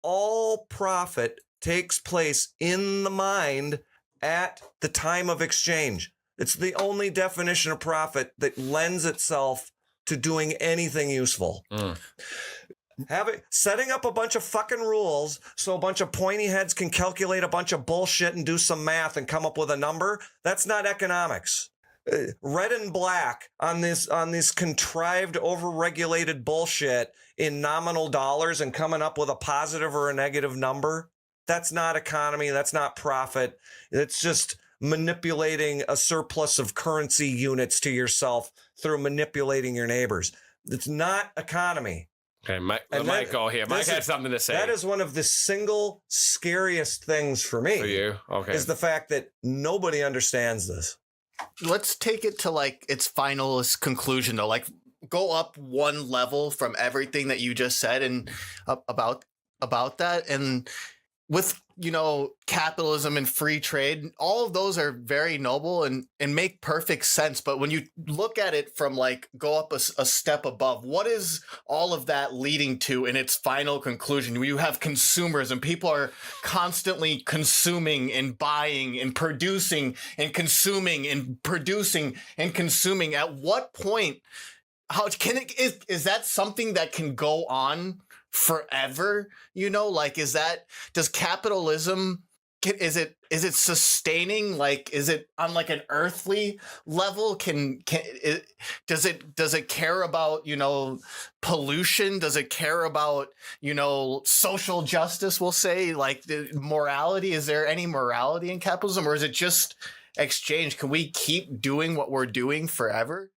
all profit takes place in the mind at the time of exchange. It's the only definition of profit that lends itself to doing anything useful. Setting up a bunch of fucking rules so a bunch of pointy heads can calculate a bunch of bullshit and do some math and come up with a number, that's not economics. Red and black on this contrived, overregulated bullshit in nominal dollars and coming up with a positive or a negative number, that's not economy, that's not profit. It's just manipulating a surplus of currency units to yourself through manipulating your neighbors. It's not economy. Okay, Mike go here. Mike had something to say. That is one of the single scariest things for me. For you? Okay. Is the fact that nobody understands this. Let's take it to like its finalist conclusion though. Like go up one level from everything that you just said and about that. And with, capitalism and free trade, all of those are very noble and make perfect sense. But when you look at it from like go up a step above, what is all of that leading to in its final conclusion? You have consumers and people are constantly consuming and buying and producing and consuming and producing and consuming. At what point, how can it, is that something that can go on forever? Does capitalism, is it sustaining? Like, is it on like an earthly level? Does it care about, pollution? Does it care about, social justice? We'll say like the morality. Is there any morality in capitalism, or is it just exchange? Can we keep doing what we're doing forever?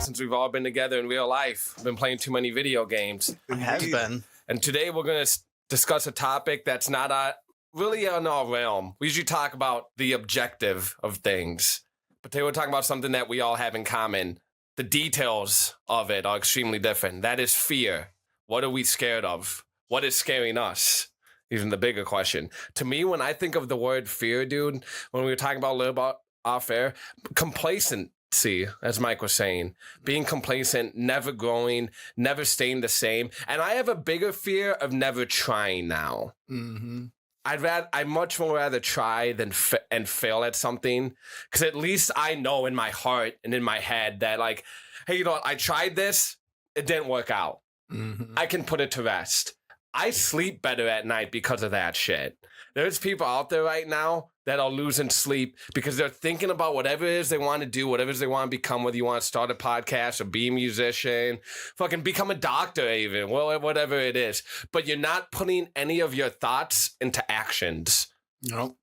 Since we've all been together in real life. I've been playing too many video games. It has been. And today we're going to discuss a topic that's not really in our realm. We usually talk about the objective of things. But today we're talking about something that we all have in common. The details of it are extremely different. That is fear. What are we scared of? What is scaring us? Even the bigger question. To me, when I think of the word fear, dude, when we were talking about a little about off air, complacent. As Mike was saying, being complacent, never growing, never staying the same. And I have a bigger fear of never trying now. Mm-hmm. I'd much more rather try than and fail at something, because at least I know in my heart and in my head that like, hey, I tried this, it didn't work out. Mm-hmm. I can put it to rest. I sleep better at night because of that shit. There's people out there right now that are losing sleep because they're thinking about whatever it is they want to do, whatever it is they want to become, whether you want to start a podcast or be a musician, fucking become a doctor even, well, whatever it is. But you're not putting any of your thoughts into actions. No.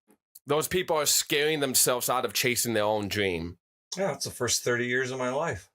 Those people are scaring themselves out of chasing their own dream. Yeah, it's the first 30 years of my life.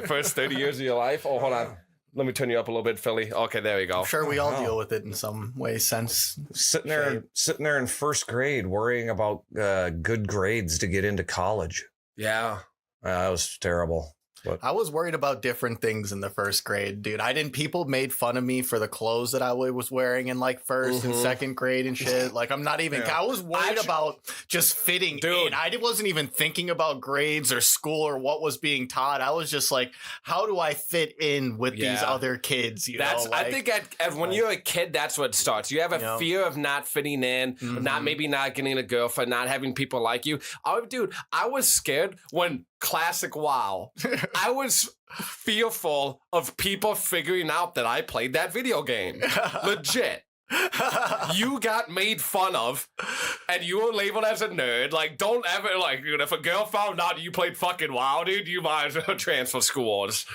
First 30 years of your life? Oh, hold on. Let me turn you up a little bit, Philly. Okay, there we go. I'm sure we all deal with it in some way, sense. Sitting there in first grade, worrying about good grades to get into college. Yeah. That was terrible. But I was worried about different things in the first grade, dude. People made fun of me for the clothes that I was wearing in like first and second grade and shit. Like I'm not even, I was worried about just fitting in. I wasn't even thinking about grades or school or what was being taught. I was just like, how do I fit in with these other kids? I think when you're a kid, that's what starts. You have a fear of not fitting in, not getting a girlfriend, not having people like you. Oh, dude, I was scared when classic WoW. I was fearful of people figuring out that I played that video game. Legit. You got made fun of and you were labeled as a nerd. Like, don't ever, like, if a girl found out you played fucking WoW, dude, you might as well transfer schools.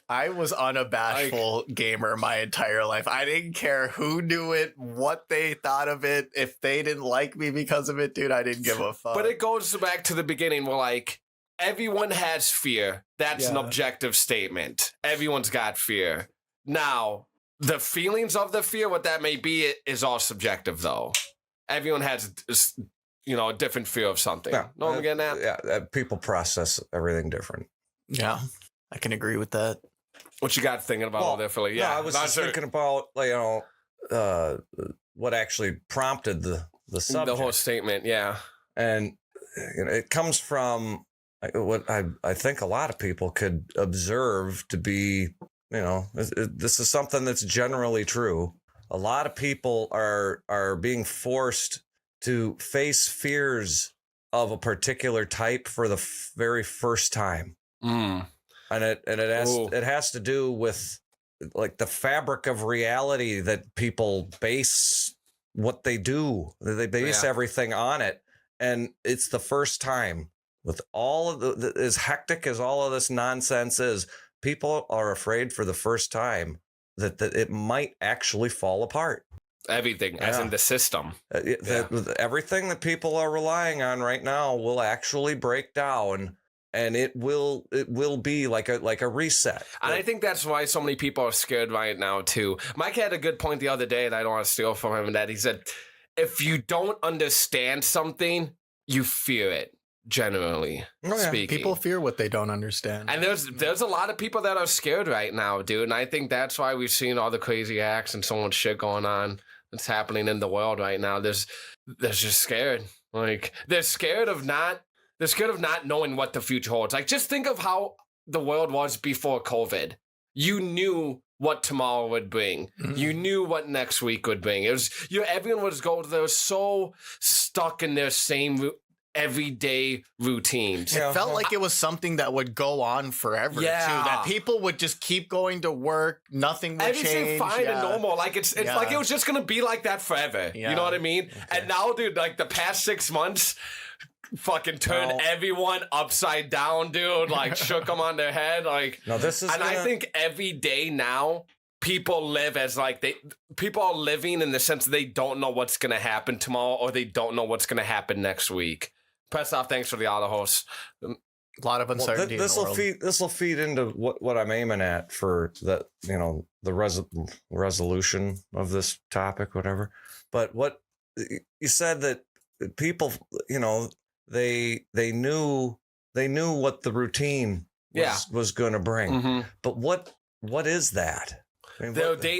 I was unabashful gamer my entire life. I didn't care who knew it, what they thought of it. If they didn't like me because of it, dude, I didn't give a fuck. But it goes back to the beginning where, like, everyone has fear. That's an objective statement. Everyone's got fear. Now, the feelings of the fear, what that may be, is all subjective, though. Everyone has, a different fear of something. Yeah, know what I'm getting at? Yeah, people process everything different. Yeah, I can agree with that. What you got thinking about all there, Philly? Yeah, I was just thinking about, what actually prompted the subject. The whole statement, yeah. And it comes from what I think a lot of people could observe to be, this is something that's generally true. A lot of people are being forced to face fears of a particular type for the very first time. Mm. And it has to do with like the fabric of reality that people base what they do. They base everything on it. And it's the first time with all of as hectic as all of this nonsense is, people are afraid for the first time that it might actually fall apart. Everything, as in the system. Everything that people are relying on right now will actually break down, and it will be like a reset. And I think that's why so many people are scared right now too. Mike had a good point the other day, and I don't want to steal from him, that he said, if you don't understand something, you fear it. Generally speaking, people fear what they don't understand, and there's a lot of people that are scared right now, dude. And I think that's why we've seen all the crazy acts and so much shit going on that's happening in the world right now. They're just scared. Like they're scared of not knowing what the future holds. Like just think of how the world was before COVID. You knew what tomorrow would bring. Mm-hmm. You knew what next week would bring. It was everyone was they were so stuck in their same everyday routines. It felt like it was something that would go on forever too. That people would just keep going to work, nothing would change. Fine and normal. Like it's like it was just gonna be like that forever. You know what I mean? Okay. And now, dude, like the past 6 months fucking turned everyone upside down, dude. Like shook them on their head. Like I think every day now people live as like people are living in the sense that they don't know what's gonna happen tomorrow, or they don't know what's gonna happen next week. Press off. Thanks for the auto host. A lot of uncertainty. This will feed into what I'm aiming at for the resolution of this topic, whatever. But what you said, that people, they knew what the routine was going to bring. Mm-hmm. But what is that? I mean,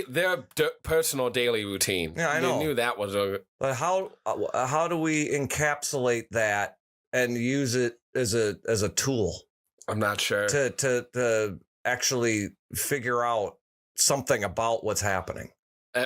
their personal daily routine. Yeah, I know. They knew that was But how do we encapsulate that and use it as a tool? I'm not sure. To actually figure out something about what's happening.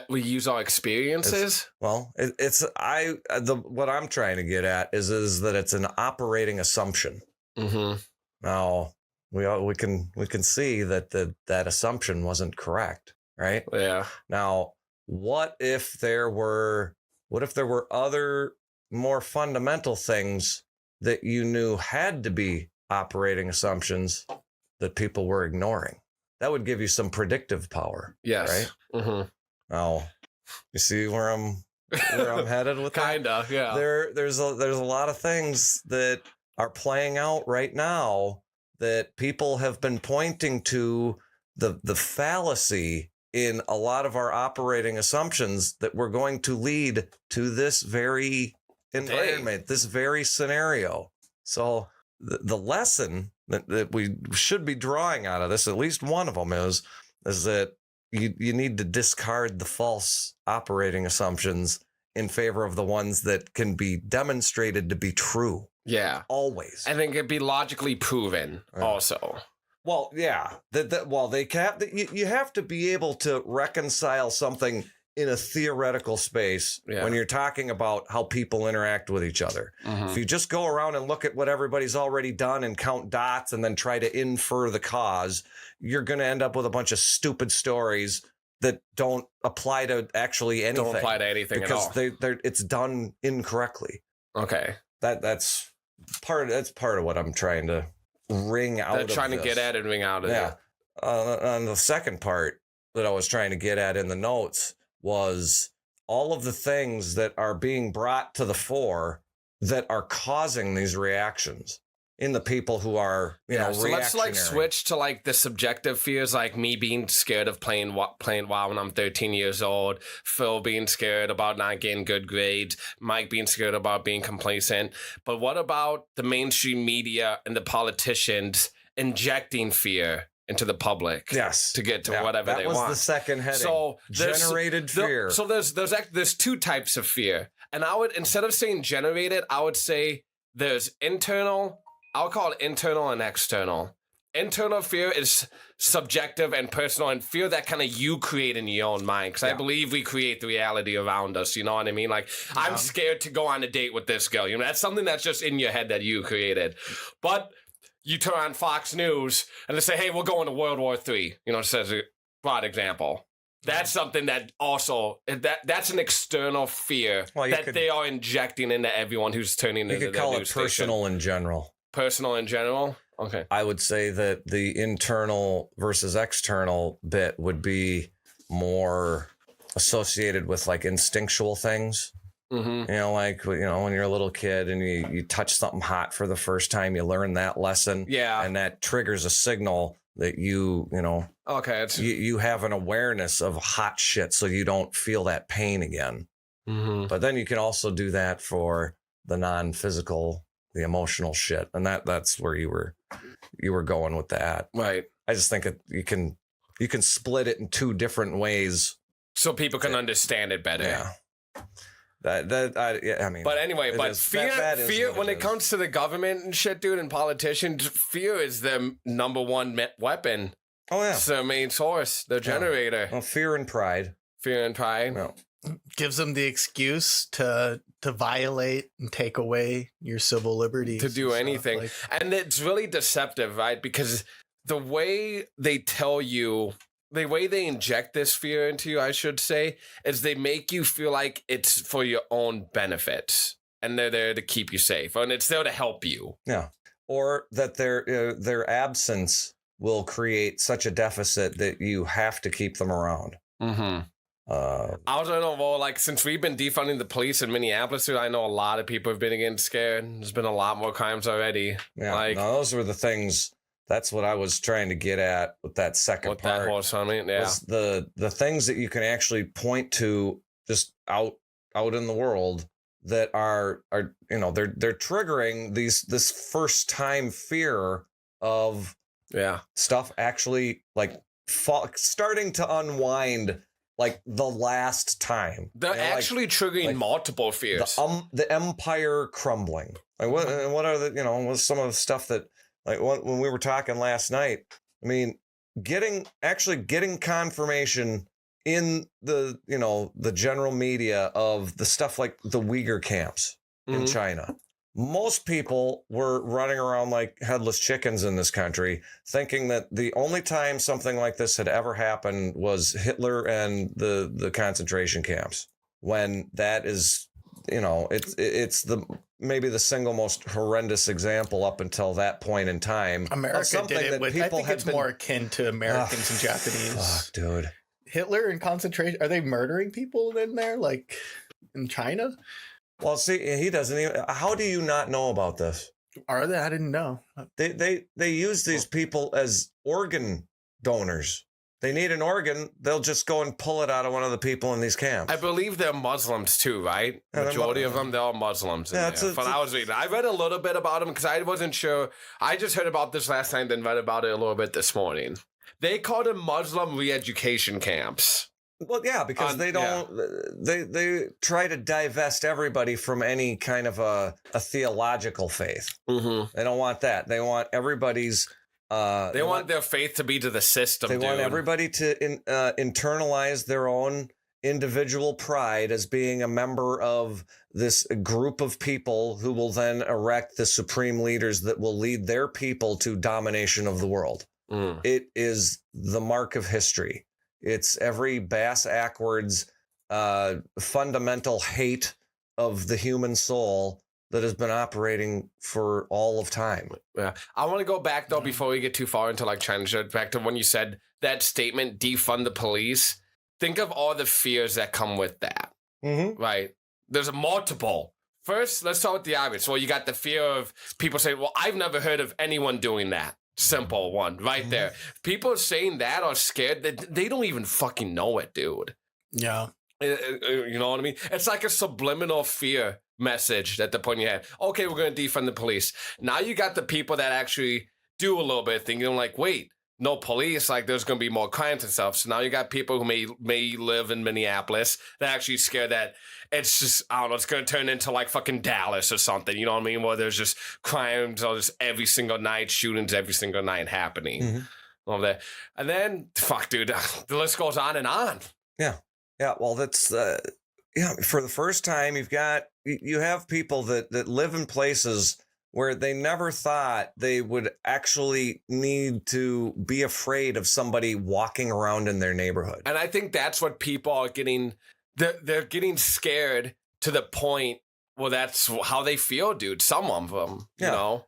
We use our experiences. What I'm trying to get at is that it's an operating assumption. Mm-hmm. Now we can see that that assumption wasn't correct, right? Yeah. Now, what if there were other more fundamental things that you knew had to be operating assumptions that people were ignoring? That would give you some predictive power. Yes. Right? Mm-hmm. Now, you see where I'm headed with that? Kinda, yeah. There's a lot of things that are playing out right now that people have been pointing to the fallacy in a lot of our operating assumptions that we're going to lead to this very environment, this very scenario. So the lesson that we should be drawing out of this, at least one of them is that you need to discard the false operating assumptions in favor of the ones that can be demonstrated to be true. Yeah. Always. I think it'd be logically proven also. Well, yeah. You have to be able to reconcile something in a theoretical space when you're talking about how people interact with each other. Mm-hmm. If you just go around and look at what everybody's already done and count dots and then try to infer the cause, you're going to end up with a bunch of stupid stories that don't apply to actually anything. Don't apply to anything because at all. It's done incorrectly. Okay. That's part of what I'm trying to wring out of this. Trying to get at and wring out of it. On the second part that I was trying to get at in the notes was all of the things that are being brought to the fore that are causing these reactions in the people who are, so let's switch to the subjective fears, like me being scared of playing WoW when I'm 13 years old, Phil being scared about not getting good grades, Mike being scared about being complacent. But what about the mainstream media and the politicians injecting fear into the public? Yes, to get to whatever they want. That was the second heading. So generated fear. So there's two types of fear, and I would, instead of saying generated, I would say there's internal, I'll call it internal and external. Internal fear is subjective and personal, and fear that kind of you create in your own mind. Because I believe we create the reality around us. You know what I mean? Like, I'm scared to go on a date with this girl. You know, that's something that's just in your head that you created. But you turn on Fox News and they say, hey, we're going to World War III. You know, it says a broad example. That's something that also, that's an external fear they are injecting into everyone who's turning into their news station. You could call it personal in general. Personal in general? Okay. I would say that the internal versus external bit would be more associated with like instinctual things. Mm-hmm. You know, like, you know, when you're a little kid and you touch something hot for the first time, you learn that lesson. Yeah. And that triggers a signal that you know, okay, you have an awareness of hot shit so you don't feel that pain again. Mm-hmm. But then you can also do that for the non-physical, the emotional shit. And that's where you were going with that. Right. I just think you can split it in two different ways. So people can understand it better. Yeah. I mean, but anyway, fear when it comes to the government and shit, dude, and politicians, fear is their number one weapon. Oh yeah, it's their main source, their generator. Well, fear and pride. Fear and pride. No. Gives them the excuse to violate and take away your civil liberties. To do anything. And it's really deceptive, right? Because the way they tell you, the way they inject this fear into you, I should say, is they make you feel like it's for your own benefits. And they're there to keep you safe. And it's there to help you. Yeah. Or that their absence will create such a deficit that you have to keep them around. Mm-hmm. I also know, well, like, since we've been defunding the police in Minneapolis, I know a lot of people have been getting scared. There's been a lot more crimes already. Yeah, like, no, those were the things. That's what I was trying to get at with that second part. That whole summit, yeah. Was the things that you can actually point to just out in the world that are you know, they're triggering this first time fear of stuff actually like starting to unwind. Like the last time. They're actually triggering multiple fears. The empire crumbling. Like what are the, you know, what's some of the stuff that, like when we were talking last night, I mean, getting confirmation in the, you know, the general media of the stuff like the Uyghur camps in China. Most people were running around like headless chickens in this country, thinking that the only time something like this had ever happened was Hitler and the concentration camps. When that is, you know, it's maybe the single most horrendous example up until that point in time. America did it with, I think it's more akin to Americans and Japanese. Fuck, dude. Hitler in concentration, are they murdering people in there, like in China? Well, see, he doesn't even. How do you not know about this? Are they? I didn't know. They use these people as organ donors. They need an organ, they'll just go and pull it out of one of the people in these camps. I believe they're Muslims too, right? Yeah, majority of them, they're all Muslims. I was reading, I read a little bit about them because I wasn't sure. I just heard about this last night, then read about it a little bit this morning. They call them Muslim re-education camps. Well, yeah, because they don't. Yeah. They try to divest everybody from any kind of a theological faith. Mm-hmm. They don't want that. They want everybody's. They want their faith to be to the system. They want everybody to internalize their own individual pride as being a member of this group of people who will then erect the supreme leaders that will lead their people to domination of the world. Mm. It is the mark of history. It's every bass-ackwards fundamental hate of the human soul that has been operating for all of time. Yeah, I want to go back though before we get too far into like China. Back to when you said that statement, defund the police. Think of all the fears that come with that. Mm-hmm. Right? There's multiple. First, let's start with the obvious. Well, you got the fear of people saying, "Well, I've never heard of anyone doing that." Simple one, right there. People saying that are scared that they don't even fucking know it, dude. Yeah. You know what I mean? It's like a subliminal fear message that they're putting in your head. Okay, we're going to defund the police. Now you got the people that actually do a little bit of thinking like, wait, no police, like there's going to be more crimes and stuff. So now you got people who may live in Minneapolis that actually scared that it's just, I don't know, it's going to turn into like fucking Dallas or something. You know what I mean? Where there's just crimes all just every single night, shootings every single night happening. Mm-hmm. All that. And then, fuck, dude, the list goes on and on. Yeah. Yeah. Well, that's, for the first time, you have people that live in places where they never thought they would actually need to be afraid of somebody walking around in their neighborhood. And I think that's what people are getting, they're getting scared to the point where that's how they feel, dude. Some of them, you know?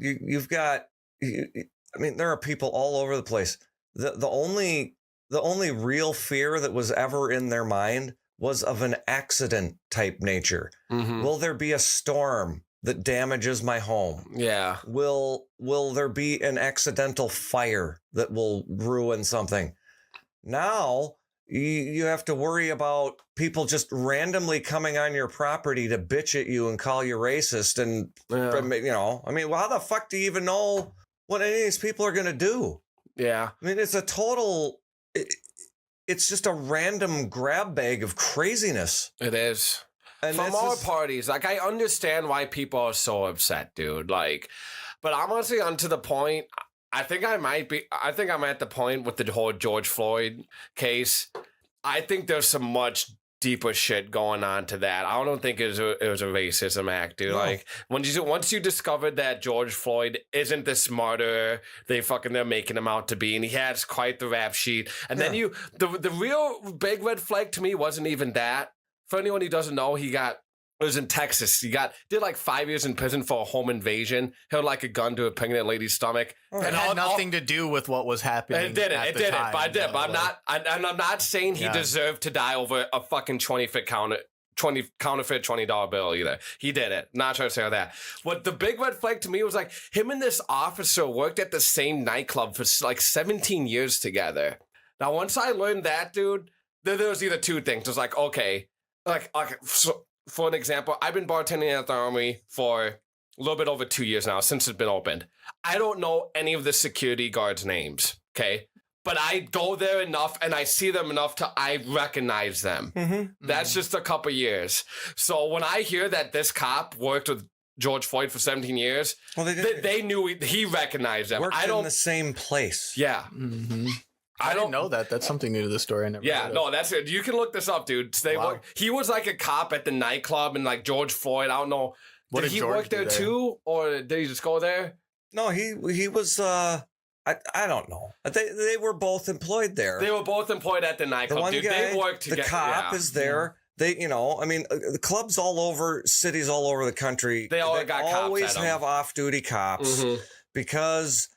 You've got, I mean, there are people all over the place. The only real fear that was ever in their mind was of an accident type nature. Mm-hmm. Will there be a storm that damages my home? Yeah. Will there be an accidental fire that will ruin something? Now you have to worry about people just randomly coming on your property to bitch at you and call you racist. And, you know, I mean, well, how the fuck do you even know what any of these people are going to do? Yeah. I mean, it's a total, it's just a random grab bag of craziness. It is. And from all parties, like, I understand why people are so upset, dude. Like, but I'm honestly onto the point. I think I'm at the point with the whole George Floyd case. I think there's some much deeper shit going on to that. I don't think it was a racism act, dude. No. Like, once you discovered that George Floyd isn't the smarter they're making him out to be, and he has quite the rap sheet. And then the real big red flag to me wasn't even that. For anyone who doesn't know, it was in Texas. Did like 5 years in prison for a home invasion. Held like a gun to a pregnant lady's stomach. And it had nothing to do with what was happening. It didn't. But I'm not saying he deserved to die over a fucking 20-foot counterfeit $20 bill either. He did it. Not trying to say that. What the big red flag to me was like him and this officer worked at the same nightclub for like 17 years together. Now, once I learned that, dude, there was either two things. It was like, okay, so for an example, I've been bartending at the Armory for a little bit over 2 years now, since it's been opened. I don't know any of the security guards' names, okay? But I go there enough and I see them enough I recognize them. Mm-hmm. That's just a couple years. So when I hear that this cop worked with George Floyd for 17 years, well, they knew he recognized them. Worked in the same place. Yeah. Mm-hmm. I don't know that. That's something new to the story. I never that's it. You can look this up, dude. He was like a cop at the nightclub, and like George Floyd, I don't know. Did he work there too, or did he just go there? No, he was. I don't know. They were both employed there. They were both employed at the nightclub. The one dude. guy, they worked together. The cop is there. They, I mean, the clubs all over, cities all over the country. They always have off-duty cops because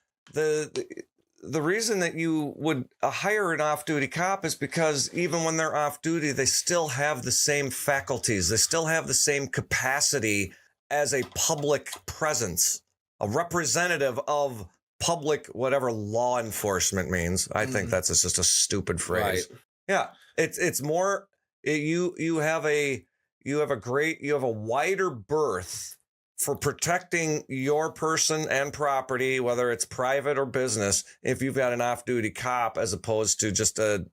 the reason that you would hire an off-duty cop is because even when they're off-duty, they still have the same faculties. They still have the same capacity as a public presence, a representative of public, whatever law enforcement means. I think that's just a stupid phrase. Right. Yeah. It's more, you have a wider berth for protecting your person and property, whether it's private or business, if you've got an off-duty cop as opposed to just a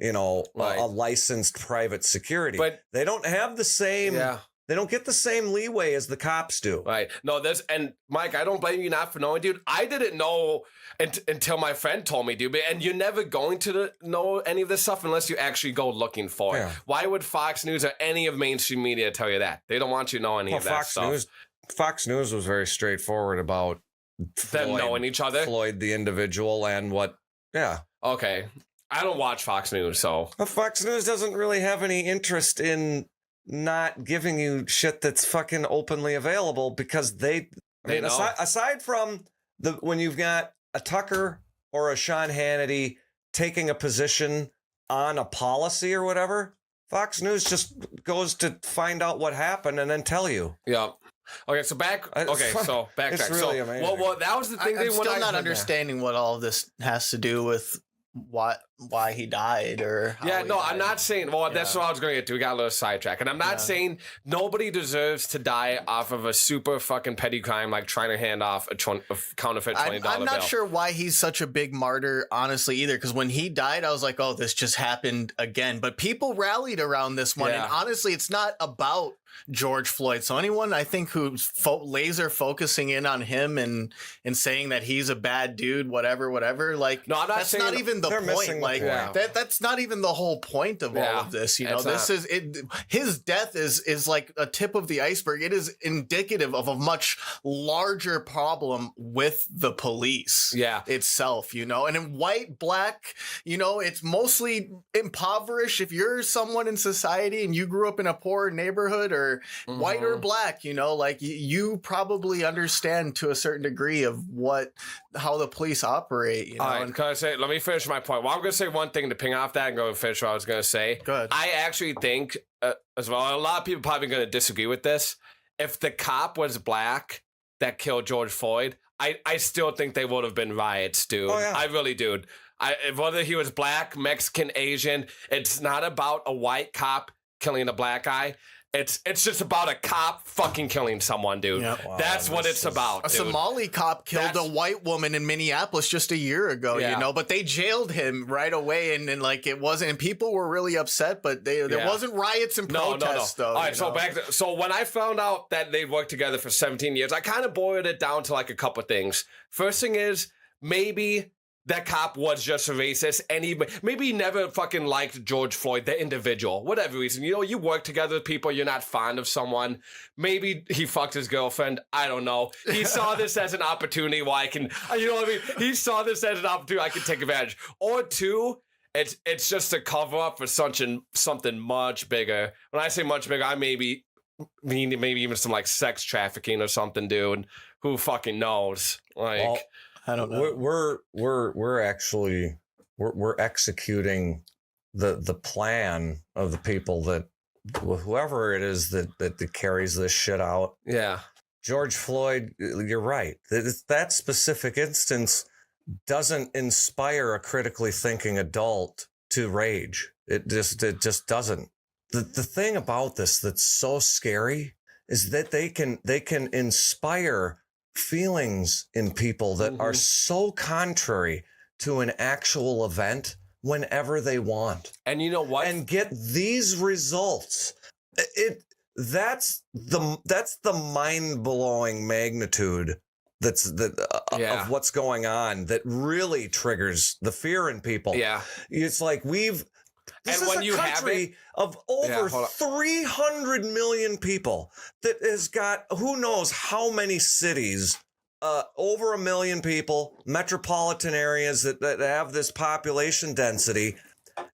licensed private security. But they don't have the same. Yeah. They don't get the same leeway as the cops do. Right. No, and Mike, I don't blame you not for knowing, dude. I didn't know until my friend told me, dude. And you're never going to know any of this stuff unless you actually go looking for it. Why would Fox News or any of mainstream media tell you that? They don't want you to know any of that stuff. Fox News was very straightforward about them knowing each other. Floyd, the individual, and what. Yeah. Okay. I don't watch Fox News, so. Well, Fox News doesn't really have any interest in not giving you shit that's fucking openly available because they know. Aside from when you've got a Tucker or a Sean Hannity taking a position on a policy or whatever, Fox News just goes to find out what happened and then tell you. Yeah. Okay, so backtrack. It's really amazing. Well, that was the thing. I'm still not understanding what all of this has to do with why he died or how Yeah, he no, died. I'm not saying. Well, that's Yeah. what I was going to get to. We got a little sidetrack, and I'm not Yeah. saying nobody deserves to die off of a super fucking petty crime like trying to hand off a counterfeit $20 I'm not bill. sure why he's such a big martyr, honestly, either. Because when he died, I was like, "Oh, this just happened again." But people rallied around this one, Yeah. and honestly, it's not about George Floyd. So anyone I think who's laser focusing in on him and saying that he's a bad dude, whatever, like, No, I'm not that's saying not even the they're point. missing the Like point. that's not even the whole point of all Yeah, of this. You know, it's this not. is it. His death is like a tip of the iceberg. It is indicative of a much larger problem with the police. Yeah. Itself, you know, and in white, black, you know, it's mostly impoverished. If you're someone in society and you grew up in a poor neighborhood or white or black, you know, like you probably understand to a certain degree of how the police operate, you know. All right, And let me finish my point. Well, I'm going to say one thing to ping off that and go finish what I was going to say. Good. I actually think, as well, a lot of people probably going to disagree with this. If the cop was black that killed George Floyd, I still think they would have been riots, dude. Oh, yeah. I really do. Whether he was black, Mexican, Asian, it's not about a white cop killing a black guy. It's just about a cop fucking killing someone, dude. Yep. Wow, That's what it's about, a dude. Somali cop killed That's- a white woman in Minneapolis just a year ago, Yeah. you know, but they jailed him right away. And like, it wasn't, and people were really upset, but there Yeah. wasn't riots and protests, though. All right, you so know? so when I found out that they worked together for 17 years, I kind of boiled it down to like a couple things. First thing is maybe that cop was just a racist, and maybe he never fucking liked George Floyd, the individual, whatever reason. You know, you work together with people, you're not fond of someone. Maybe he fucked his girlfriend. I don't know. He saw this as an opportunity where I can, you know what I mean? He saw this as an opportunity I can take advantage. Or two, it's just a cover up for something much bigger. When I say much bigger, I maybe even some like sex trafficking or something, dude. Who fucking knows? Like. Well, I don't know. we're actually executing the plan of the people that whoever it is that carries this shit out. Yeah. George Floyd, you're right. That specific instance doesn't inspire a critically thinking adult to rage. It just doesn't. The thing about this that's so scary is that they can inspire feelings in people that are so contrary to an actual event whenever they want, And you know what? and get these results. That's the mind-blowing magnitude Yeah. of what's going on that really triggers the fear in people. Yeah. It's like this And is when a you have country of over hold on. 300 million people that has got who knows how many cities, over 1 million people, metropolitan areas that have this population density,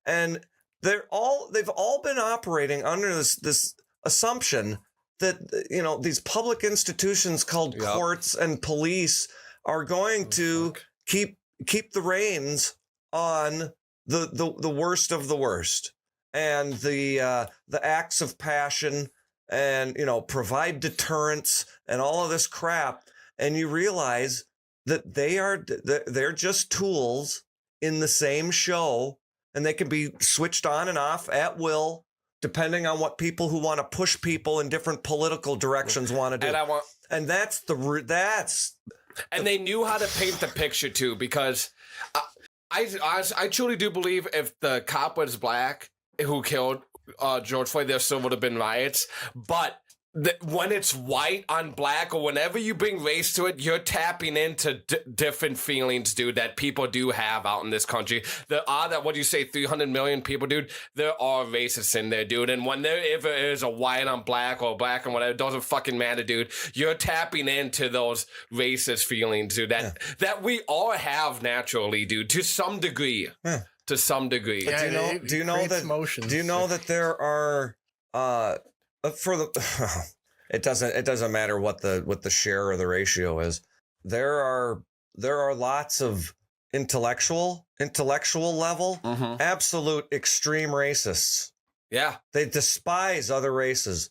and they've all been operating under this assumption that, you know, these public institutions called Yep. courts and police are going to keep the reins on the worst of the worst, and the acts of passion, and, you know, provide deterrence and all of this crap. And you realize that they're just tools in the same show, and they can be switched on and off at will depending on what people who want to push people in different political directions want to do. And that's and they knew how to paint the picture too, because I truly do believe if the cop was black who killed George Floyd, there still would have been riots. But when it's white on black, or whenever you bring race to it, you're tapping into different feelings, dude, that people do have out in this country. There are 300 million people, dude. There are racists in there, dude. And when there ever is a white on black or black on whatever, it doesn't fucking matter, dude. You're tapping into those racist feelings, dude, that we all have naturally, dude, to some degree. Yeah. To some degree. Yeah, do you know that there are it doesn't matter what the share or the ratio is. There are lots of intellectual level, absolute extreme racists. Yeah. They despise other races.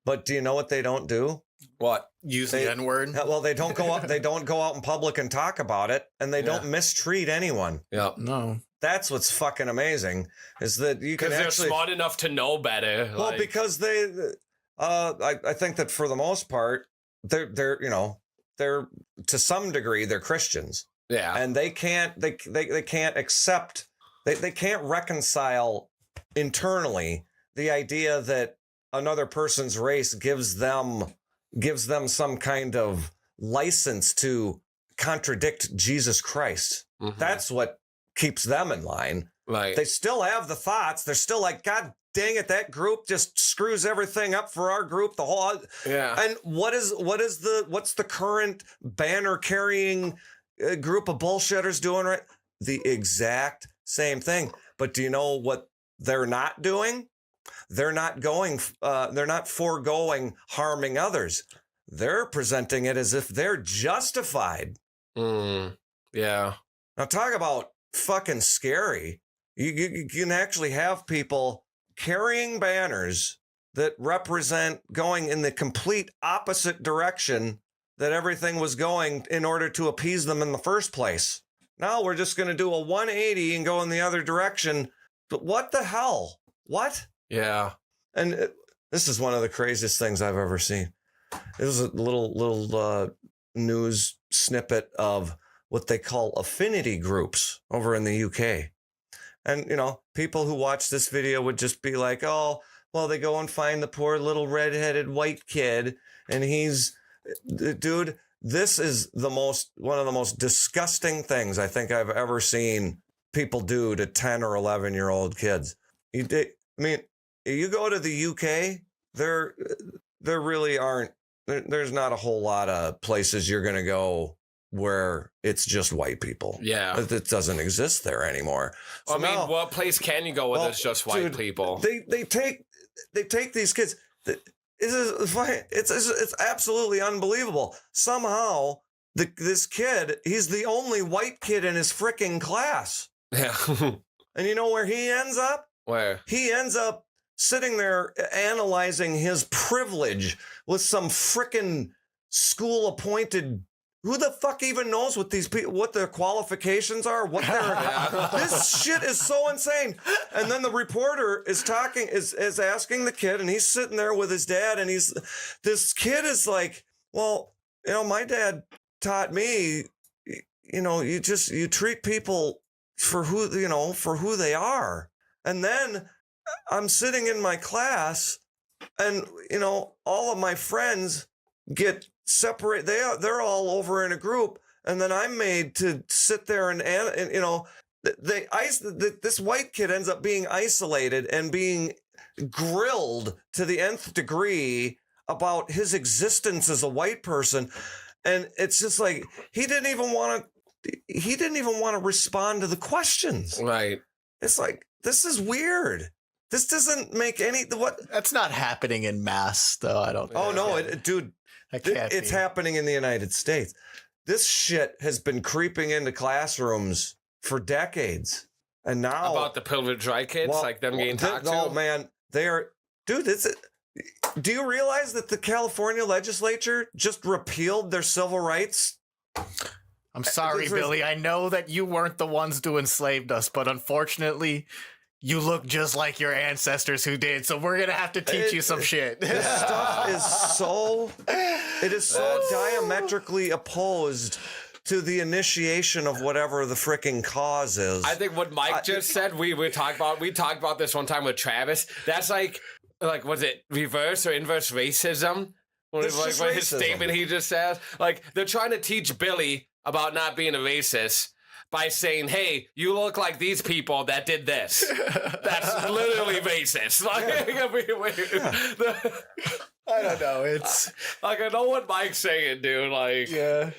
But do you know what they don't do? What? Use the N-word? Well, they don't go out in public and talk about it, and they don't mistreat anyone. Yeah. No. That's what's fucking amazing is that you can Because they're actually smart enough to know better. well like, because they I think that for the most part they're you know they're to some degree they're Christians yeah. and they can't accept they can't reconcile internally the idea that another person's race gives them some kind of license to contradict Jesus Christ. Mhm. That's what keeps them in line. Like, They still have the thoughts. They're still like, God dang it, that group just screws everything up for our group. The whole yeah. and what's the current banner carrying group of bullshitters doing right? The exact same thing. But do you know what they're not doing? They're not foregoing harming others. They're presenting it as if they're justified. Yeah. Now talk about fucking scary. You can actually have people carrying banners that represent going in the complete opposite direction that everything was going in order to appease them in the first place. Now we're just going to do a 180 and go in the other direction. But what the hell? What? Yeah. And this is one of the craziest things I've ever seen. It was a little news snippet of what they call affinity groups over in the UK. And, you know, people who watch this video would just be like, oh, well, they go and find the poor little redheaded white kid. And dude, this is one of the most disgusting things I think I've ever seen people do to 10 or 11-year-old kids. You go to the UK, there really aren't, there's not a whole lot of places you're going to go where it's just white people. Yeah. It doesn't exist there anymore. So now, what place can you go where there's just white people? They take these kids. It's absolutely unbelievable. Somehow this kid, he's the only white kid in his freaking class. Yeah. And you know where he ends up? Where? He ends up sitting there analyzing his privilege with some freaking school appointed. Who the fuck even knows what these people, what their qualifications are? What their this shit is so insane. And then the reporter is asking the kid, and he's sitting there with his dad, and this kid is like, well, you know, my dad taught me, you know, you treat people for who they are. And then I'm sitting in my class, and you know, all of my friends get separate. They're all over in a group, and then I'm made to sit there and you know, this white kid ends up being isolated and being grilled to the nth degree about his existence as a white person, and it's just like he didn't even want to respond to the questions. Right. It's like, this is weird. This doesn't make what. That's not happening in mass, though. I don't. Oh no, dude. It's be. happening in the United States. This shit has been creeping into classrooms for decades. And now About the privileged white kids, like them getting talked to? Oh man, they are, dude, do you realize that the California legislature just repealed their civil rights? I'm sorry, Billy. I know that you weren't the ones who enslaved us, but unfortunately, you look just like your ancestors who did, so we're gonna have to teach you some shit. This stuff is so diametrically opposed to the initiation of whatever the freaking cause is. I think what Mike just said, we talked about this one time with Travis. That's like was it reverse or inverse racism? What his statement he just says? Like, they're trying to teach Billy about not being a racist by saying, hey, you look like these people that did this. That's literally racist. Like, I don't know. It's like, I know what Mike's saying, dude. Like, yeah.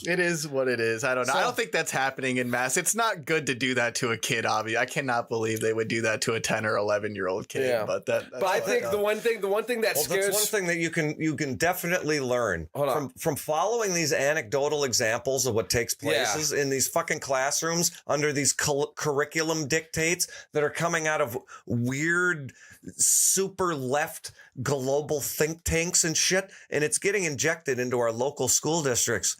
It is what it is. I don't know. I don't think that's happening in mass. It's not good to do that to a kid, obviously. I cannot believe they would do that to a 10 or 11-year-old kid. Yeah. But I think the one thing that scares. That's one thing that you can definitely learn from following these anecdotal examples of what takes place in these fucking classrooms under these curriculum dictates that are coming out of weird super left global think tanks and shit, and it's getting injected into our local school districts.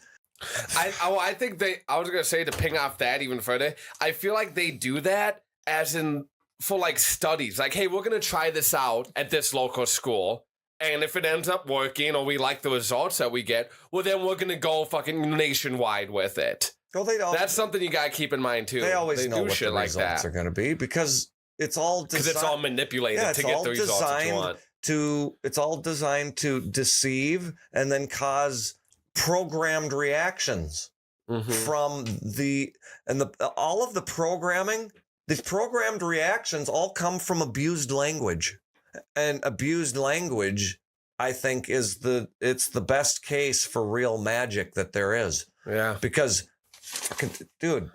I think I was gonna say, to ping off that even further, I feel like they do that as in for like studies. Like, hey, we're gonna try this out at this local school. And if it ends up working or we like the results that we get, well, then we're going to go fucking nationwide with it. Well, that's something you got to keep in mind, too. They always know what the like results are going to be because it's all designed. Because it's all manipulated to get the results that you want. It's all designed to deceive and then cause programmed reactions from all of the programming. These programmed reactions all come from abused language. And abused language, I think, it's the best case for real magic that there is. Yeah. Because, dude,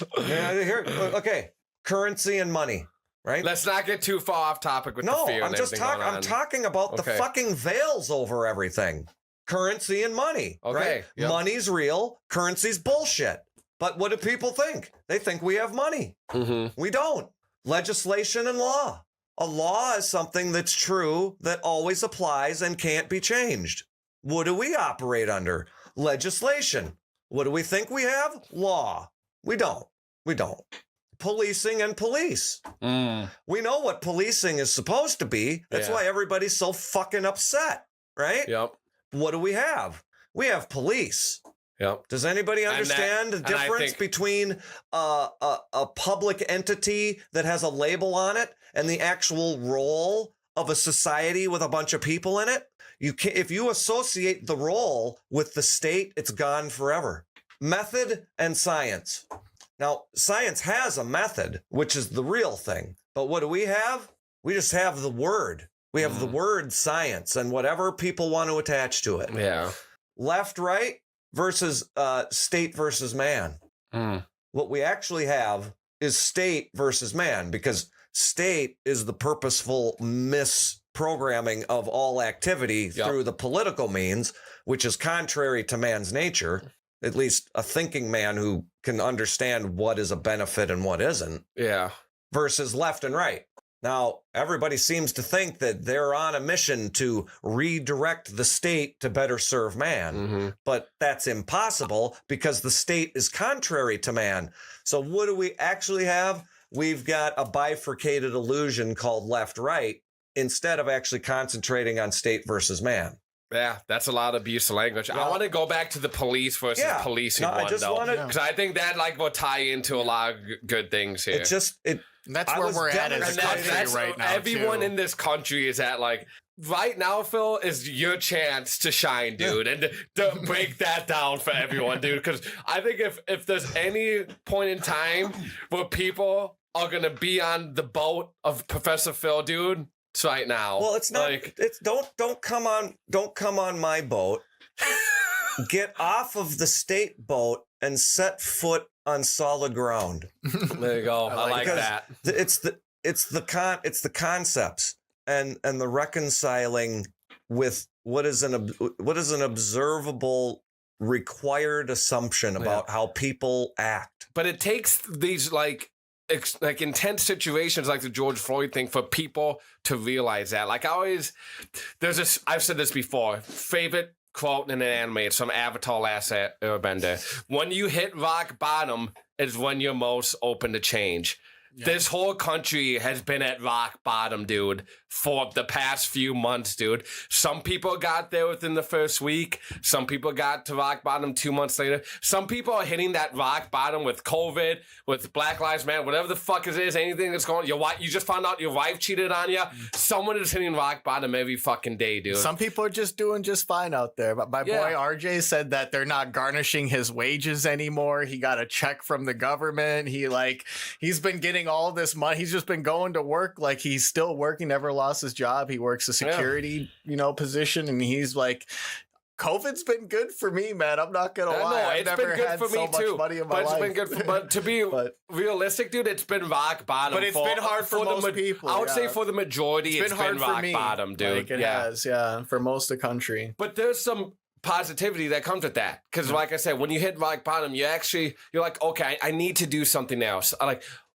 okay, currency and money, right? Let's not get too far off topic with the fear. I'm talking about the fucking veils over everything. Currency and money, right? Yep. Money's real, currency's bullshit. But what do people think? They think we have money. We don't. Legislation and law. A law is something that's true, that always applies and can't be changed. What do we operate under? Legislation. What do we think we have? Law. We don't. Policing and police. We know what policing is supposed to be. That's why everybody's so fucking upset, right? Yep. What do we have? We have police. Yep. Does anybody understand the difference between a public entity that has a label on it and the actual role of a society with a bunch of people in it? If you associate the role with the state, it's gone forever. Method and science. Now, science has a method, which is the real thing. But what do we have? We just have the word. We have the word science and whatever people want to attach to it. Yeah. Left, right versus state versus man. What we actually have is state versus man, because state is the purposeful misprogramming of all activity through the political means, which is contrary to man's nature, at least a thinking man who can understand what is a benefit and what isn't. Yeah. Versus left and right. Now, everybody seems to think that they're on a mission to redirect the state to better serve man, but that's impossible because the state is contrary to man. So what do we actually have? We've got a bifurcated illusion called left-right instead of actually concentrating on state versus man. Yeah, that's a lot of abuse of language. I want to go back to the police versus policing one, though, because I think that will tie into a lot of good things here. That's where we're at as a country right now. Everyone in this country is at right now, Phil, is your chance to shine, dude, and to break that down for everyone, dude. Because I think if there's any point in time where people are gonna be on the boat of Professor Phil, dude, it's right now. Well, it's not. It's don't come on my boat. Get off of the state boat and set foot on solid ground. There you go. I like that. It's the concepts and the reconciling with what is an observable required assumption about how people act. But it takes these intense situations like the George Floyd thing for people to realize that. I've said this before, favorite quote in an anime, it's from Avatar Last Airbender. When you hit rock bottom is when you're most open to change. Yeah. This whole country has been at rock bottom, dude, for the past few months, dude. Some people got there within the first week. Some people got to rock bottom 2 months later. Some people are hitting that rock bottom with COVID, with Black Lives Matter, whatever the fuck it is, anything that's going on. You just found out your wife cheated on you. Someone is hitting rock bottom every fucking day, dude. Some people are just doing just fine out there. But my boy RJ said that they're not garnishing his wages anymore. He got a check from the government. He's been getting all this money. He's just been going to work like he's still working, never lost his job. He works a security, position, and he's like, COVID's been good for me, man. I'm not gonna lie. I've never had so much money in my life. It's been good but to be realistic, dude, it's been rock bottom. But it's been hard for most people. I would say for the majority, it's been rock bottom, dude. It has, for most of the country. But there's some positivity that comes with that, because like I said, when you hit rock bottom, you're like, okay, I need to do something else.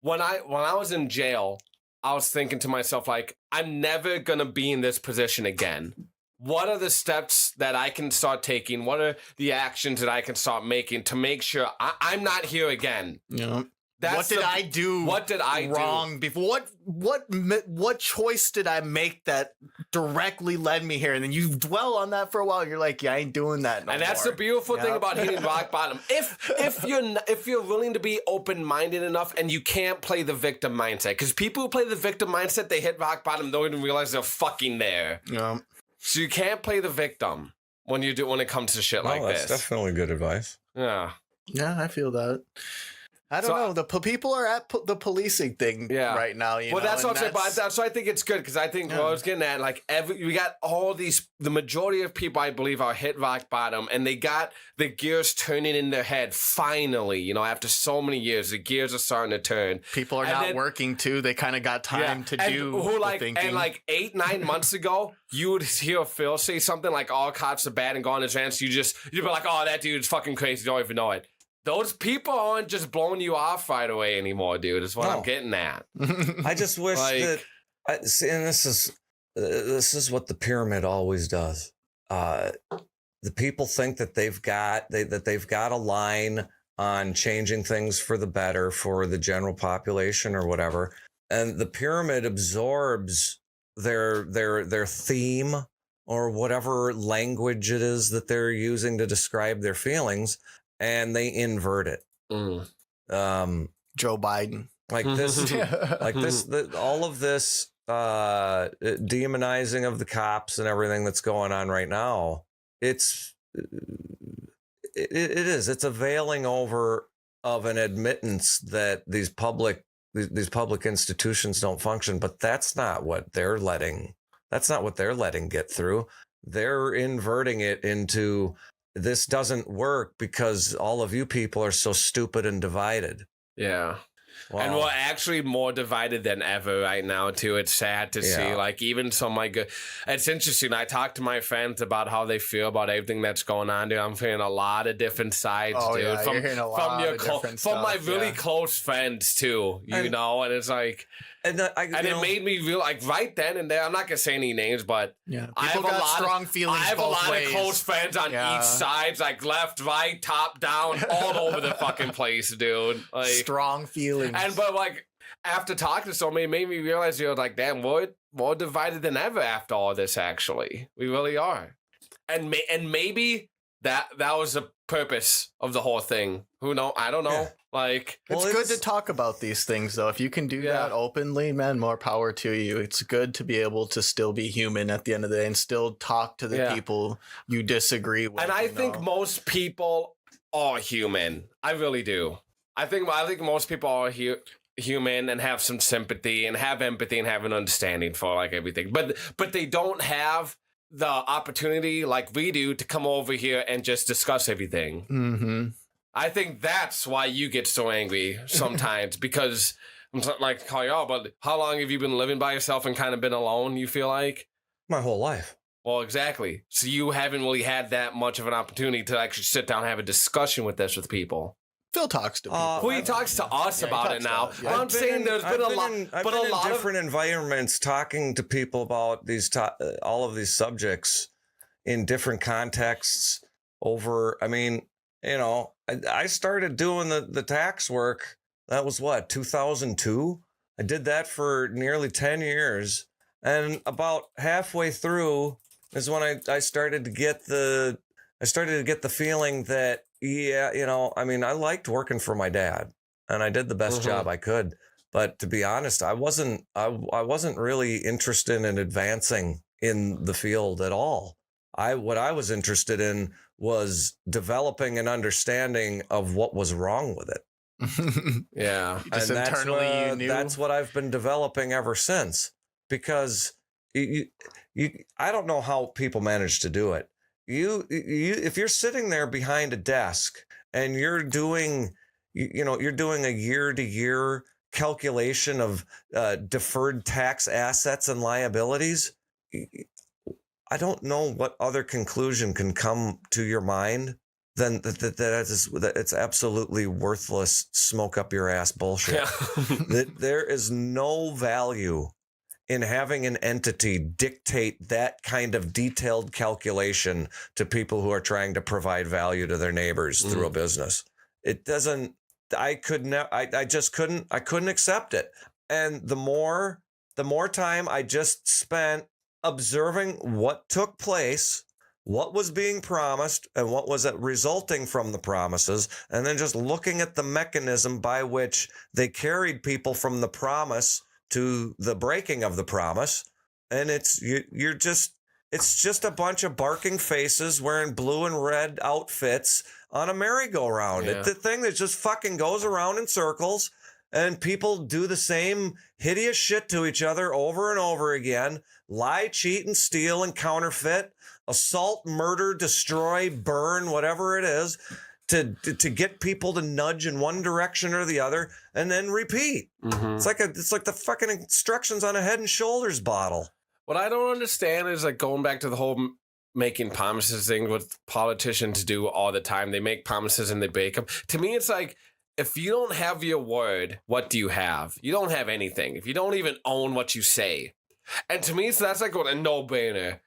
When I was in jail, I was thinking to myself, I'm never gonna be in this position again. what are the steps that I can start taking? What are the actions that I can start making to make sure I'm not here again? Yeah. That's what did I do? What did I wrong do? before? What choice did I make that directly led me here? And then you dwell on that for a while. You're like, yeah, I ain't doing that no And that's more. the beautiful thing about hitting rock bottom. If you're willing to be open-minded enough, and you can't play the victim mindset, because people who play the victim mindset, they hit rock bottom, don't even realize they're fucking there. Yeah. So you can't play the victim when it comes to shit like that's this. definitely good advice. Yeah. Yeah, I feel that. I don't know. The people are at the policing thing right now. You know, that's what I'm saying. But that's why I think it's good, because I think what I was getting at, like, we got all these. The majority of people, I believe, are hit rock bottom, and they got the gears turning in their head. Finally, you know, after so many years, the gears are starting to turn. People are not working too. They kind of got time to do the thinking. And like 8-9 months ago, you would hear Phil say something like, "All cops are bad," and go on his rants. You'd be like, "Oh, that dude's fucking crazy. You don't even know it." Those people aren't just blowing you off right away anymore, dude. Is what I'm getting at. I just wish and this is what the pyramid always does. The people think that they've got a line on changing things for the better for the general population or whatever, and the pyramid absorbs their theme or whatever language it is that they're using to describe their feelings, and they invert it. Joe Biden. Like this, all of this demonizing of the cops and everything that's going on right now. It's a veiling over of an admittance that these public institutions don't function, but that's not what they're letting get through. They're inverting it into, this doesn't work because all of you people are so stupid and divided. Yeah. Wow. And we're actually more divided than ever right now, too. It's sad to see. Like, even so, it's interesting. I talk to my friends about how they feel about everything that's going on, dude. I'm hearing a lot of different sides, dude. Yeah, you're hearing a lot of different stuff, from my really close friends, too, you know? And it's like... And it made me real, like, right then and there. I'm not gonna say any names, but I have a lot of close friends on each side, like left, right, top, down, all over the fucking place, dude. Like, strong feelings. But like, after talking to somebody, it made me realize, you're like, damn, we're more divided than ever after all this. Actually, we really are. And maybe that was the purpose of the whole thing. Who knows? I don't know. Yeah. Like, it's good to talk about these things, though. If you can do that openly, man, more power to you. It's good to be able to still be human at the end of the day and still talk to the people you disagree with. And I think most people are human. I really do. I think most people are human and have some sympathy and have empathy and have an understanding for like everything. But they don't have the opportunity like we do to come over here and just discuss everything. Mm-hmm. I think that's why you get so angry sometimes, because I'm like, but how long have you been living by yourself and kind of been alone, you feel like? My whole life. Well, exactly. So you haven't really had that much of an opportunity to actually sit down and have a discussion with this with people. Phil talks to people. He talks to us about it now. I'm saying there's been a lot. I've been in different environments talking to people about these all of these subjects in different contexts over, I mean, you know, I started doing the tax work. That was 2002. I did that for nearly 10 years. And about halfway through is when I started to get the feeling that, you know, I mean, I liked working for my dad and I did the best job I could. But to be honest, I wasn't really interested in advancing in the field at all. What I was interested in was developing an understanding of what was wrong with it. Yeah. Just and internally you knew. That's what I've been developing ever since. Because I don't know how people manage to do it. If you're sitting there behind a desk and you're doing a year-to-year calculation of deferred tax assets and liabilities, I don't know what other conclusion can come to your mind than that it's absolutely worthless, smoke up your ass bullshit. Yeah. That there is no value in having an entity dictate that kind of detailed calculation to people who are trying to provide value to their neighbors through a business. It doesn't, I couldn't accept it. And the more time I just spent observing what took place, what was being promised, and what was resulting from the promises, and then just looking at the mechanism by which they carried people from the promise to the breaking of the promise. And it's just a bunch of barking faces wearing blue and red outfits on a merry-go-round. Yeah. It's the thing that just fucking goes around in circles, and people do the same hideous shit to each other over and over again. Lie, cheat, and steal and counterfeit, assault, murder, destroy, burn, whatever it is, to get people to nudge in one direction or the other, and then repeat. It's like the fucking instructions on a Head and Shoulders bottle. What I don't understand is like going back to the whole making promises thing, what politicians do all the time. They make promises and they break them. To me, it's like, if you don't have your word, what do you have? You don't have anything. If you don't even own what you say. And to me, that's like a no-brainer.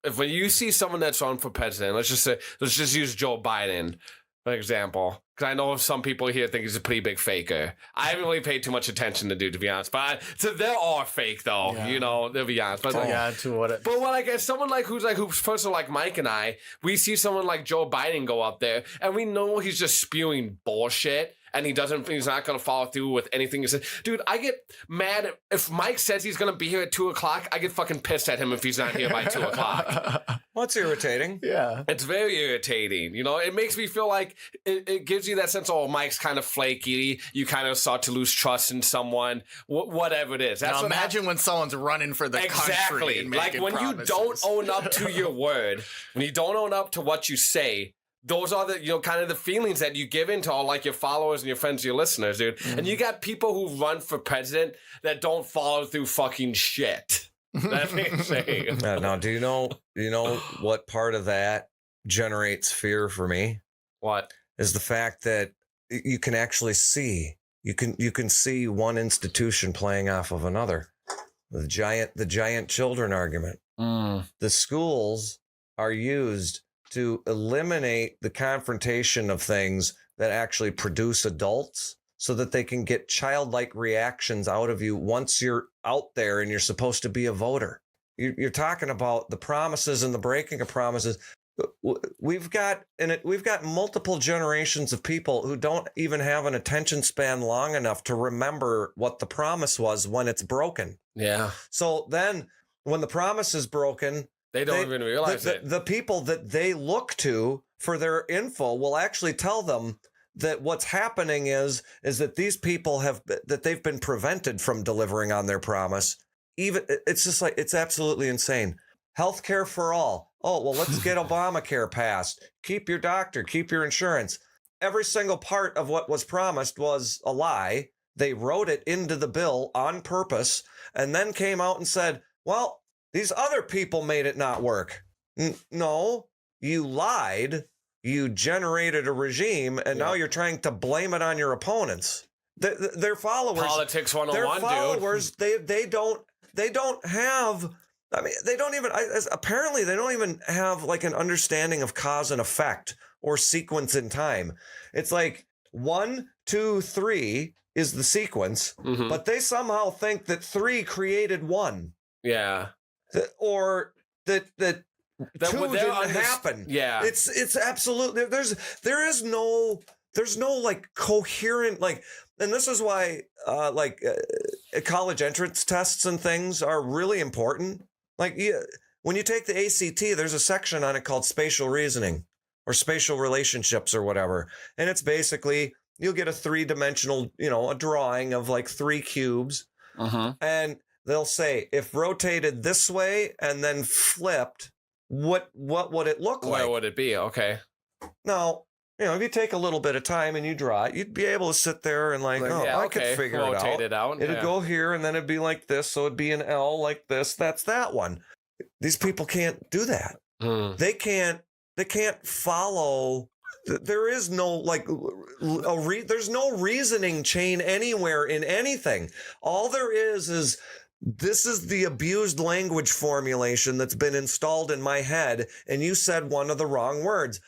If when you see someone that's run for president, let's just use Joe Biden, for example, because I know some people here think he's a pretty big faker. I haven't really paid too much attention to dude, to be honest. But so they're all fake, though. Yeah. You know, they'll be honest. But But like as someone who's person like Mike and I, we see someone like Joe Biden go up there, and we know he's just spewing bullshit. And he's not going to follow through with anything he says. Dude, I get mad if Mike says he's going to be here at 2:00. I get fucking pissed at him if he's not here by 2:00. Well, it's irritating. Yeah. It's very irritating. You know, it makes me feel like it gives you that sense, oh, Mike's kind of flaky. You kind of start to lose trust in someone, whatever it is. That's now imagine when someone's running for the country and like making when promises. you don't own up to your word, when you don't own up to what you say, those are the, kind of the feelings that you give into all like your followers and your friends, your listeners, dude. And you got people who run for president that don't follow through fucking shit. That's insane. Now, do you know what part of that generates fear for me? What? Is the fact that you can actually see, you can see one institution playing off of another. The giant children argument. The schools are used to eliminate the confrontation of things that actually produce adults so that they can get childlike reactions out of you once you're out there and you're supposed to be a voter. You're talking about the promises and the breaking of promises. We've got multiple generations of people who don't even have an attention span long enough to remember what the promise was when it's broken. Yeah. So then when the promise is broken, They don't even realize it. The people that they look to for their info will actually tell them that what's happening is that these people they've been prevented from delivering on their promise. Even it's just like, it's absolutely insane. Healthcare for all. Oh, well, let's get Obamacare passed. Keep your doctor, keep your insurance. Every single part of what was promised was a lie. They wrote it into the bill on purpose and then came out and said, well, these other people made it not work. No, you lied. You generated a regime, and now you're trying to blame it on your opponents. Their followers. Politics 101, their followers, dude. They don't have. I mean, they don't even. Apparently, they don't even have like an understanding of cause and effect or sequence in time. It's like 1, 2, 3 is the sequence, but they somehow think that 3 created 1. Yeah. Or that 2 didn't happen. Yeah, it's absolutely there's no like coherent like, and this is why college entrance tests and things are really important. Like when you take the ACT, there's a section on it called spatial reasoning or spatial relationships or whatever, and it's basically you'll get a 3-dimensional a drawing of like 3 cubes, and they'll say, if rotated this way and then flipped, what would it look like? Where would it be? Okay. Now, if you take a little bit of time and you draw it, you'd be able to sit there and I could figure Rotate it out. It'd go here and then it'd be like this. So it'd be an L like this. That's that one. These people can't do that. They can't follow. There is no there's no reasoning chain anywhere in anything. All there is This is the abused language formulation that's been installed in my head, and you said one of the wrong words.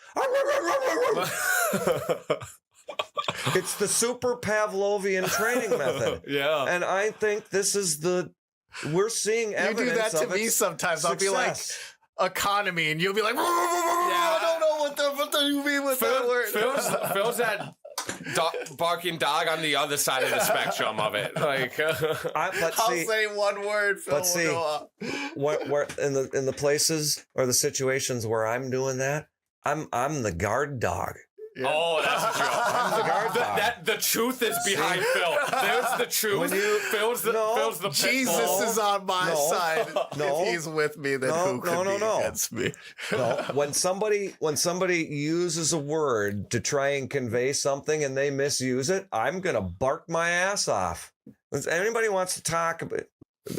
It's the super Pavlovian training method. Yeah. And I think this is we're seeing You evidence do that to of me its sometimes. I'll be like, success. economy, and you'll be like, I don't know what do you mean with that word. Phil's that barking dog on the other side of the spectrum of it. Like, I'll say one word, Phil. But see, where in the places or the situations where I'm doing that, I'm the guard dog. Yeah. oh, that's a joke. I'm the guard dog. The truth is behind Phil. There's the truth. Phil's the pit Jesus bull. is on my side. No. If he's with me, then who could be against me? No, when somebody uses a word to try and convey something and they misuse it, I'm gonna bark my ass off. If anybody wants to talk about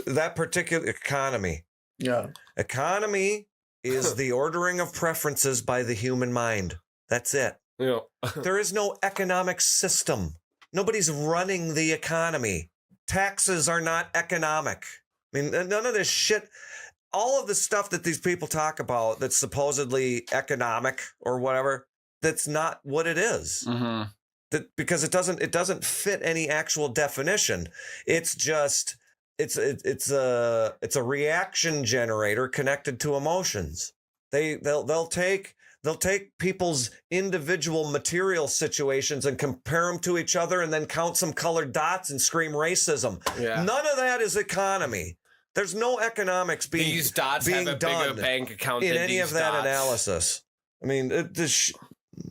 that particular economy, Yeah. economy is the ordering of preferences by the human mind. That's it. Yeah. There is no economic system. Nobody's running the economy. Taxes are not economic. I mean, none of this shit, all of the stuff that these people talk about that's supposedly economic or whatever, that's not what it is. Mm-hmm. Because it doesn't fit any actual definition. It's just it's a reaction generator connected to emotions. They'll take people's individual material situations and compare them to each other and then count some colored dots and scream racism. Yeah. None of that is economy. There's no economics being These dots being have a done bigger bank account in than any these of that dots. analysis. I mean,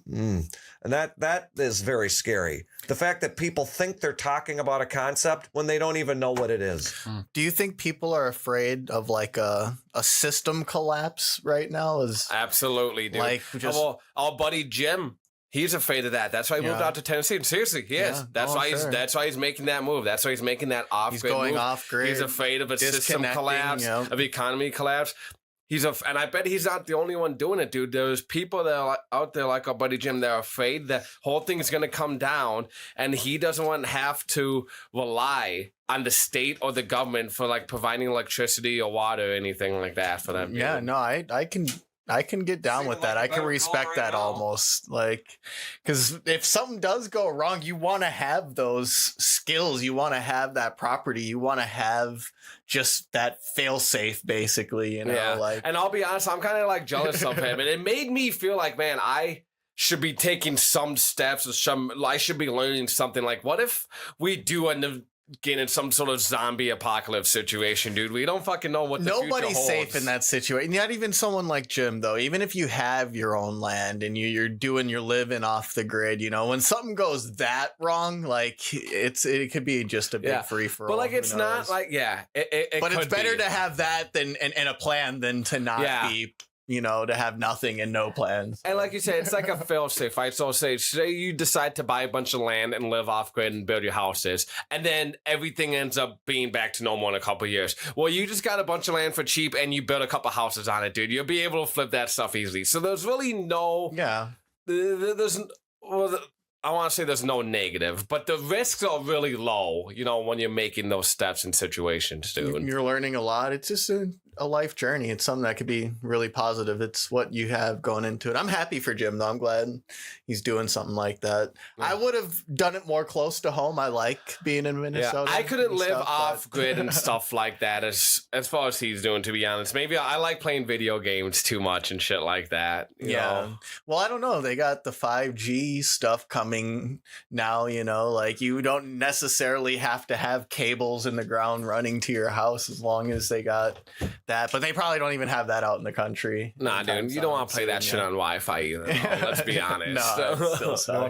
and that is very scary. The fact that people think they're talking about a concept when they don't even know what it is. Do you think people are afraid of like a system collapse right now? Absolutely, dude. Like, just- well, our buddy Jim, he's afraid of that. That's why he moved Yeah. out to Tennessee. Seriously, he is. Yeah. That's Oh, why sure. that's why he's making that move. That's why he's making that off. He's going move. off grid. He's afraid of a system disconnecting, collapse, yep. of economy collapse. And I bet he's not the only one doing it, dude. There's people that are out there like our buddy Jim. They're afraid the whole thing is going to come down, and he doesn't want to have to rely on the state or the government for like providing electricity or water or anything like that for them. Yeah, dude. no, I can get down Seeming with that. like a I can better respect call right that now. almost. Like, because if something does go wrong, you want to have those skills. You want to have that property. You want to have just that fail safe, basically. You know, Yeah. like, And I'll be honest, I'm kind of like jealous of him, and it made me feel like, man, I should be taking some steps, I should be learning something. Like, what if we do end up getting in some sort of zombie apocalypse situation, dude? We don't fucking know what the future nobody's holds. safe in that situation. Not even someone like Jim, though. Even if you have your own land and you're living off the grid, you know, when something goes that wrong, like it could be just a big Yeah. free for all. But like, it's not like, it But it's could better be. to have that than and a plan than to not Yeah. be, you know, to have nothing and no plans. And like you said, it's like a fail-safe, right? So say you decide to buy a bunch of land and live off-grid and build your houses, and then everything ends up being back to normal in a couple of years. Well, you just got a bunch of land for cheap and you build a couple houses on it, dude. You'll be able to flip that stuff easily. So there's really no... Yeah. I want to say there's no negative, but the risks are really low, you know, when you're making those steps in situations, dude. You're learning a lot. It's just a life journey. It's something that could be really positive. It's what you have going into it. I'm happy for Jim, though. I'm glad he's doing something like that. Yeah. I would have done it more close to home. I like being in Minnesota. I couldn't and live stuff, but- off grid and stuff like that as far as he's doing, to be honest. Maybe I like playing video games too much and shit like that. You know? Well, I don't know. They got the 5G stuff coming now, you know, like you don't necessarily have to have cables in the ground running to your house as long as they got that. But they probably don't even have that out in the country. Nah, anytime dude, you don't want to play that soon, shit yeah. on Wi-Fi either. though, let's be honest. No, it still sucks, No,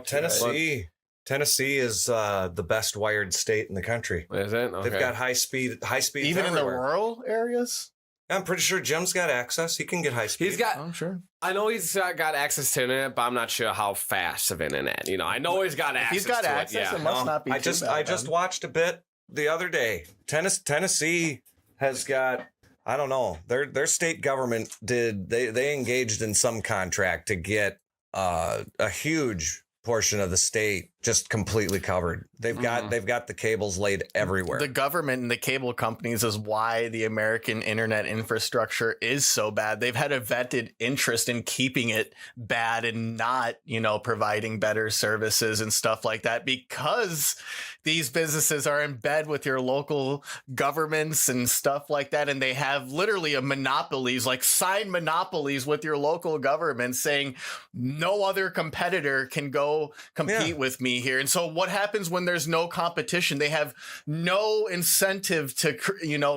right? Tennessee is the best wired state in the country. Is it? Okay. They've got high speed Even in the everywhere. rural areas. I'm pretty sure Jim's got access. He can get high speed. He's got. I'm sure. I know he's got access to internet, but I'm not sure how fast of internet. You know, I know he's got If access. he's got to access, It, it yeah. must not be. I too just bad, then. watched a bit the other day. Tennessee has got, I don't know, their state government they engaged in some contract to get a huge portion of the state just completely covered. They've got the cables laid everywhere. The government and the cable companies is why the American internet infrastructure is so bad. They've had a vetted interest in keeping it bad and not, providing better services and stuff like that, because these businesses are in bed with your local governments and stuff like that. And they have literally monopolies, like signed monopolies with your local government saying no other competitor can go compete with me here. And so what happens when there's no competition? They have no incentive to,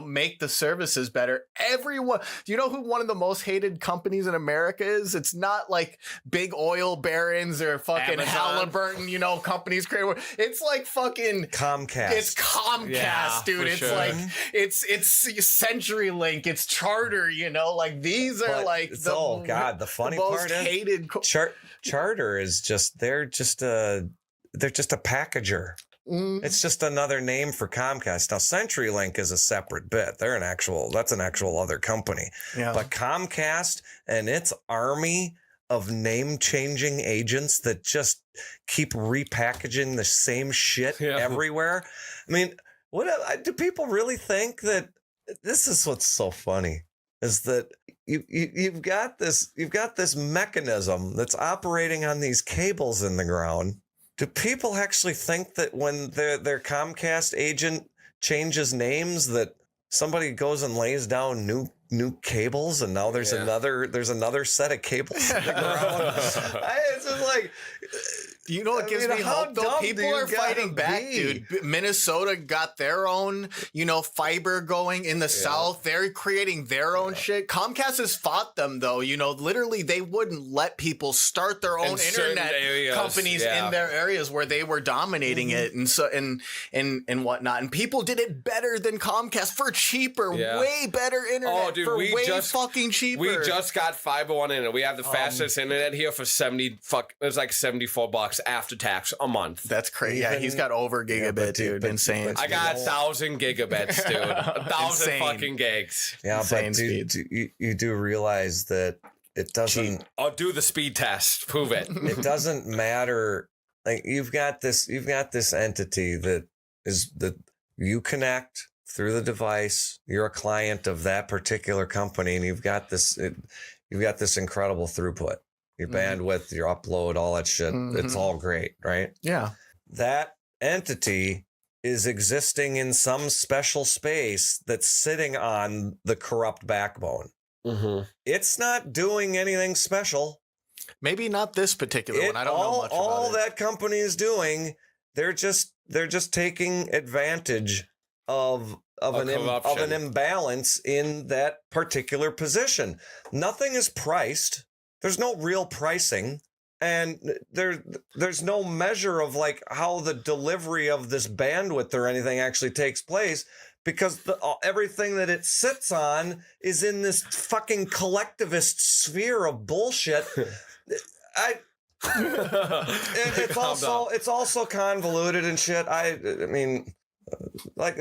make the services better. Everyone, do you know who one of the most hated companies in America is? It's not like big oil barons or fucking Amazon. Halliburton, companies created. It's like fucking Comcast. It's Comcast, Yeah, dude. for It's sure. like it's CenturyLink. It's Charter. Like these are But like the funny most part is hated. Charter is they're just a packager. It's just another name for Comcast. Now CenturyLink is a separate bit. That's an actual other company. Yeah. But Comcast and its army of name-changing agents that just keep repackaging the same shit everywhere. I mean, what do people really think that this is what's so funny is that you've got this mechanism that's operating on these cables in the ground. Do people actually think that when their Comcast agent changes names that somebody goes and lays down new cables and now there's another set of cables in the ground? It's just like, It gives me how hope though. dumb People do you are fighting gotta back, be? dude. Minnesota got their own, fiber going in the South. They're creating their own shit. Comcast has fought them though. Literally they wouldn't let people start their own internet companies in their areas where they were dominating it and so and whatnot. And people did it better than Comcast for cheaper, way better internet. Oh, dude, for way fucking cheaper. We just got fiber one internet. We have the fastest internet here for it's like $74 after tax a month. That's crazy. Yeah, he's got over gigabit, dude. Insane. I got 1,000 gigabits, dude. 1,000 Insane. fucking gigs. yeah, Insane but you do realize that it doesn't. I'll do the speed test. Prove it. It doesn't matter. Like you've got this entity that you connect through the device. You're a client of that particular company, and you've got this incredible throughput. Your bandwidth, your upload, all that shit. It's all great, right? Yeah. That entity is existing in some special space that's sitting on the corrupt backbone. It's not doing anything special. Maybe not this particular one. I don't know much all about it. that company is doing, they're just taking advantage of an imbalance in that particular position. Nothing is priced. There's no real pricing, and there's no measure of like how the delivery of this bandwidth or anything actually takes place, because everything that it sits on is in this fucking collectivist sphere of bullshit. It's also convoluted and shit. I mean, like.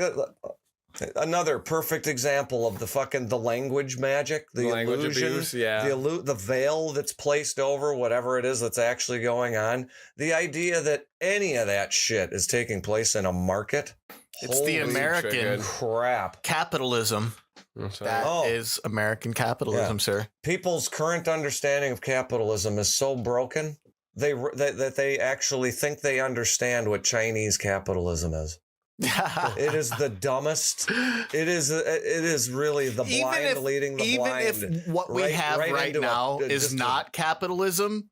Another perfect example of the language magic, the language illusion, abuse, the veil that's placed over whatever it is that's actually going on. The idea that any of that shit is taking place in a market. It's the American triggered. crap. capitalism. That is American capitalism, sir. People's current understanding of capitalism is so broken that they actually think they understand what Chinese capitalism is. It is the dumbest. It is really the blind leading the blind. Even if what we have right now is not capitalism,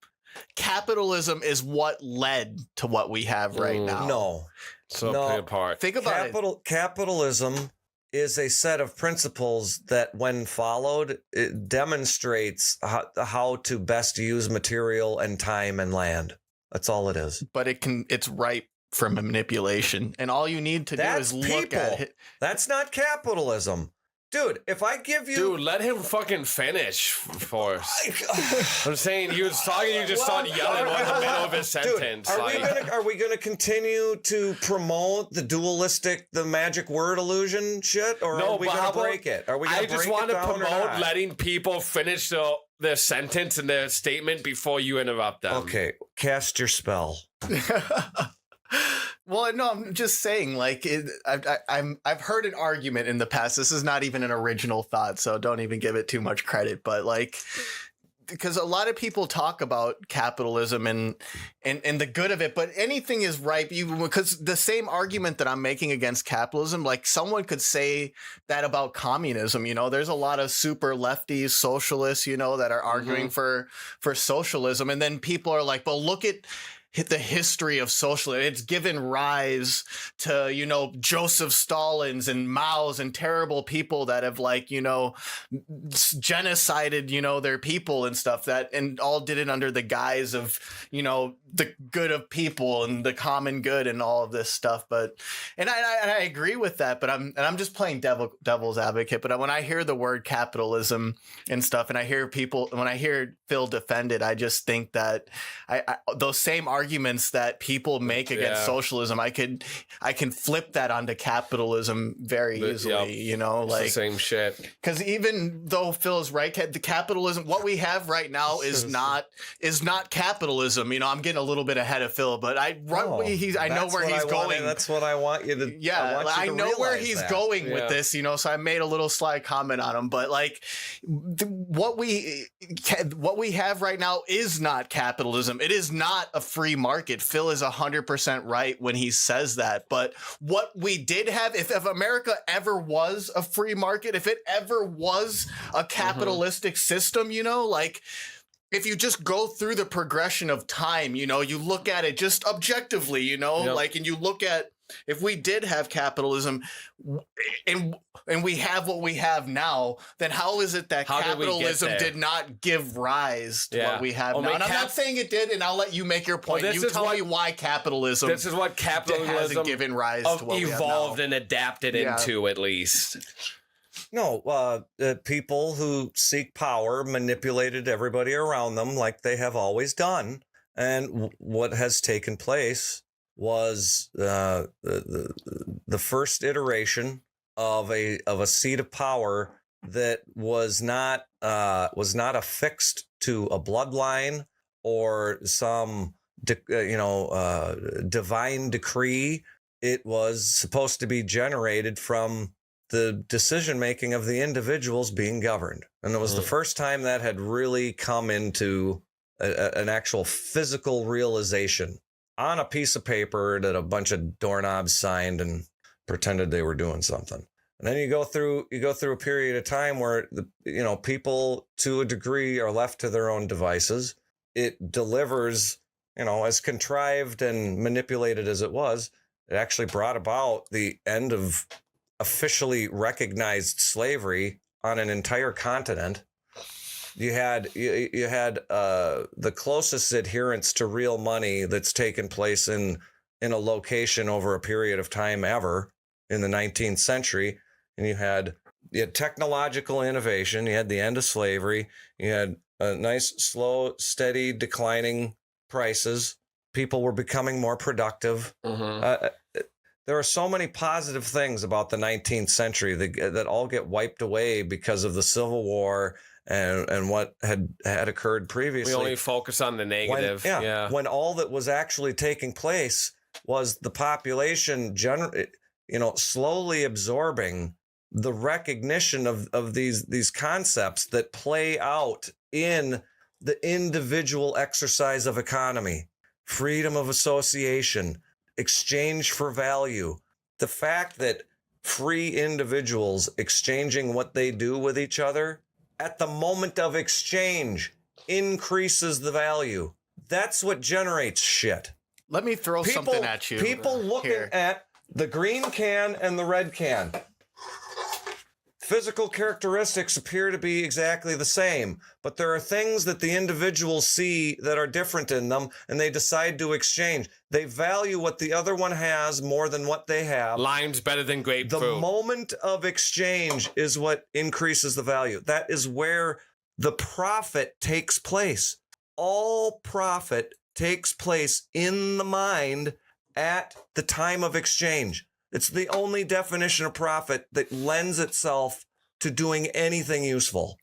capitalism is what led to what we have right now. No. Apart. Think about it. Capitalism is a set of principles that, when followed, it demonstrates how to best use material and time and land. That's all it is. But it's ripe for manipulation, and all you need to do is look at it. That's not capitalism. Dude, if I give you... Dude, let him fucking finish first. I'm saying he was talking, you just started yelling in the middle of his sentence. Dude, are we gonna continue to promote the magic word illusion shit, or are we gonna break it? Are we gonna I just want to promote letting people finish their sentence and their statement before you interrupt them. Okay, cast your spell. Well, no, I'm just saying, like, I've heard an argument in the past. This is not even an original thought, so don't even give it too much credit. But like, because a lot of people talk about capitalism and the good of it, but anything is right. Because the same argument that I'm making against capitalism, like someone could say that about communism. You know, there's a lot of super lefties, socialists, you know, that are arguing for socialism, and then people are like, "Well, look at the history of socialism. It's given rise to, you know, Joseph Stalins and Mao's and terrible people that have, like, you know, genocided, you know, their people and stuff, that, and all did it under the guise of, you know, the good of people and the common good and all of this stuff." But, and I agree with that, but I'm just playing devil's advocate. But when I hear the word capitalism and stuff, and I hear people, when I hear Phil defend it, I just think that I those same arguments that people make against socialism, I can flip that onto capitalism very easily. You know, it's like the same shit. Because even though Phil is right, the capitalism, what we have right now is not capitalism. You know, I'm getting a little bit ahead of Phil, but I know where he's going. That's what I want you to. Yeah, I know where he's going with this. You know, so I made a little sly comment on him, but like, what we have right now is not capitalism. It is not a free market. Phil is 100% right when he says that. But what we did have, if America ever was a free market, if it ever was a capitalistic system, you know, like, if you just go through the progression of time, you know, you look at it just objectively, you know, like, and you look at, if we did have capitalism and we have what we have now, then how is it that capitalism did not give rise to what we have now? And I'm not saying it did, and I'll let you make your point. You tell me why capitalism. This is what capitalism hasn't given rise to what evolved we have now. And adapted into, at least. No, people who seek power manipulated everybody around them like they have always done. And what has taken place was the first iteration of a seat of power that was not affixed to a bloodline or some divine decree. It was supposed to be generated from the decision making of the individuals being governed, and it was the first time that had really come into an actual physical realization on a piece of paper that a bunch of doorknobs signed and pretended they were doing something. And then you go through a period of time where people to a degree are left to their own devices. It delivers, as contrived and manipulated as it was, it actually brought about the end of officially recognized slavery on an entire continent. You had the closest adherence to real money that's taken place in a location over a period of time ever in the 19th century. And you had technological innovation. You had the end of slavery. You had a nice, slow, steady, declining prices. People were becoming more productive. There are so many positive things about the 19th century that all get wiped away because of the Civil War and what had occurred previously. We only focus on the negative. When all that was actually taking place was the population slowly absorbing the recognition of these concepts that play out in the individual exercise of economy, freedom of association, exchange for value. The fact that free individuals exchanging what they do with each other at the moment of exchange increases the value. That's what generates shit. Let me throw something at you. People looking at the green can and the red can. Physical characteristics appear to be exactly the same, but there are things that the individuals see that are different in them, and they decide to exchange. They value what the other one has more than what they have. Lime's better than grapefruit. The moment of exchange is what increases the value. That is where the profit takes place. All profit takes place in the mind at the time of exchange. It's the only definition of profit that lends itself to doing anything useful.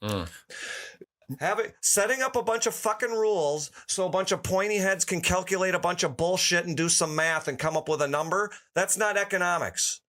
Setting up a bunch of fucking rules so a bunch of pointy heads can calculate a bunch of bullshit and do some math and come up with a number. That's not economics.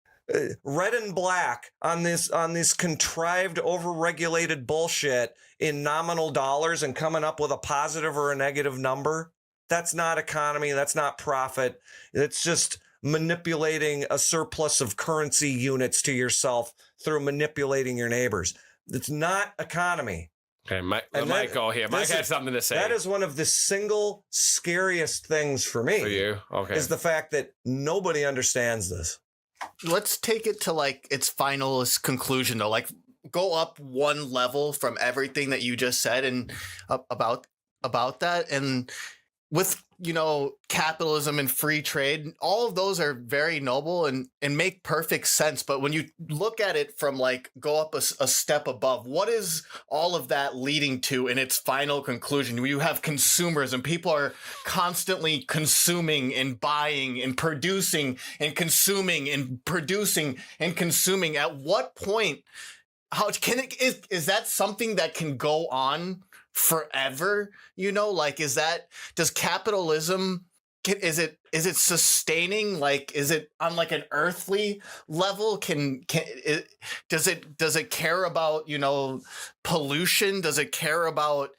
Red and black on this contrived, overregulated bullshit in nominal dollars and coming up with a positive or a negative number. That's not economy. That's not profit. It's just manipulating a surplus of currency units to yourself through manipulating your neighbors. It's not economy. Okay, Mike, go here. Mike had something to say. That is one of the single scariest things for me. For you? Okay. Is the fact that nobody understands this. Let's take it to like its finalist conclusion though. Like go up one level from everything that you just said and about that. And with, capitalism and free trade, all of those are very noble and make perfect sense. But when you look at it from like go up a step above, what is all of that leading to in its final conclusion? You have consumers and people are constantly consuming and buying and producing and consuming and producing and consuming. At what point, how can it, is that something that can go on forever? Does capitalism, is it sustaining? Like, is it on like an earthly level? Does it care about, pollution? Does it care about,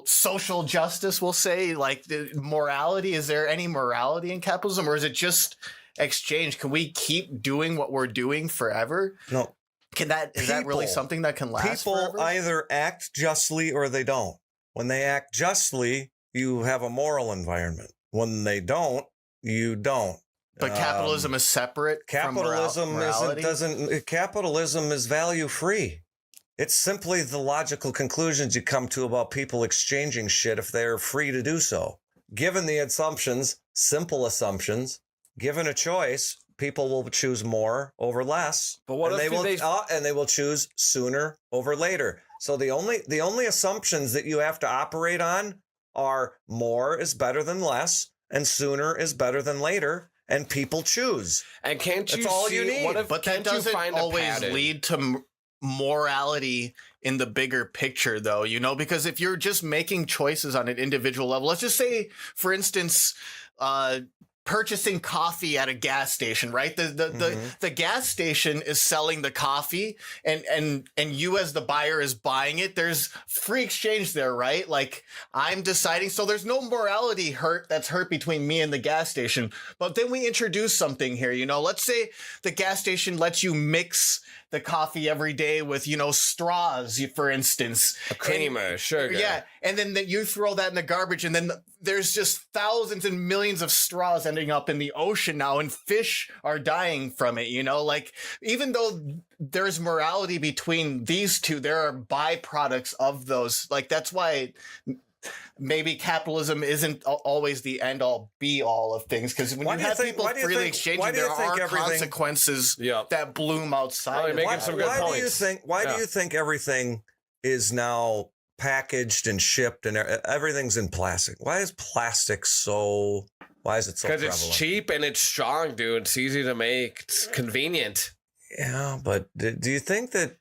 social justice? We'll say like the morality. Is there any morality in capitalism, or is it just exchange? Can we keep doing what we're doing forever? No. Is that really something that can last People forever? either act justly or they don't. When they act justly, you have a moral environment. When they don't, you don't. But capitalism is separate Capitalism from morality? Capitalism is value free. It's simply the logical conclusions you come to about people exchanging shit if they're free to do so. Given the assumptions, simple assumptions, given a choice, people will choose more over less. But what and if they will choose sooner over later. So the only assumptions that you have to operate on are more is better than less and sooner is better than later, and people choose. And can't you That's all see, you need. But that doesn't always lead to morality in the bigger picture, though, because if you're just making choices on an individual level, let's just say, for instance, purchasing coffee at a gas station, right? The gas station is selling the coffee and you as the buyer is buying it. There's free exchange there, right? Like I'm deciding. So there's no morality that's hurt between me and the gas station. But then we introduce something here, let's say the gas station lets you mix the coffee every day with, straws, for instance. A creamer, sugar. Yeah. And then you throw that in the garbage and then there's just thousands and millions of straws ending up in the ocean now and fish are dying from it, like even though there's morality between these two, there are byproducts of those. Like that's why maybe capitalism isn't always the end all be all of things, because when you have people freely exchanging, there are consequences that bloom outside. You're making some good points. Why do you think everything is now packaged and shipped and everything's in plastic? Why is it so prevalent? Because it's cheap and it's strong, dude. It's easy to make. It's convenient. Yeah, but do you think that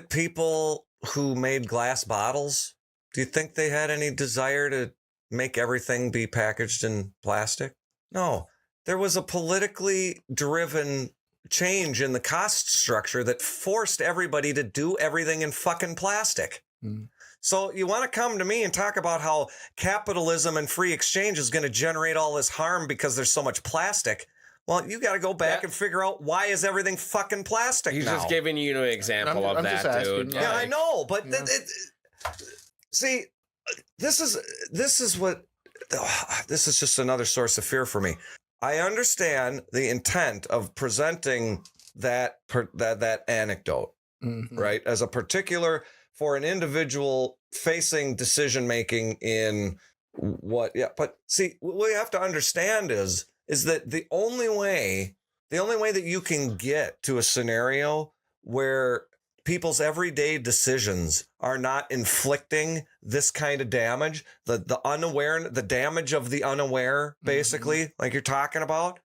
people who made glass bottles, do you think they had any desire to make everything be packaged in plastic? No. There was a politically driven change in the cost structure that forced everybody to do everything in fucking plastic. Mm. So you want to come to me and talk about how capitalism and free exchange is going to generate all this harm because there's so much plastic. Well, you got to go back and figure out why is everying fucking plastic He's now? just giving you an example of that, dude. Yeah, I know, but see, this is just another source of fear for me. I understand the intent of presenting that anecdote, right, as a particular for an individual facing decision making in what. Yeah, but see, what we have to understand is that the only way that you can get to a scenario where people's everyday decisions are not inflicting this kind of damage, the damage of the unaware, basically, like you're talking about,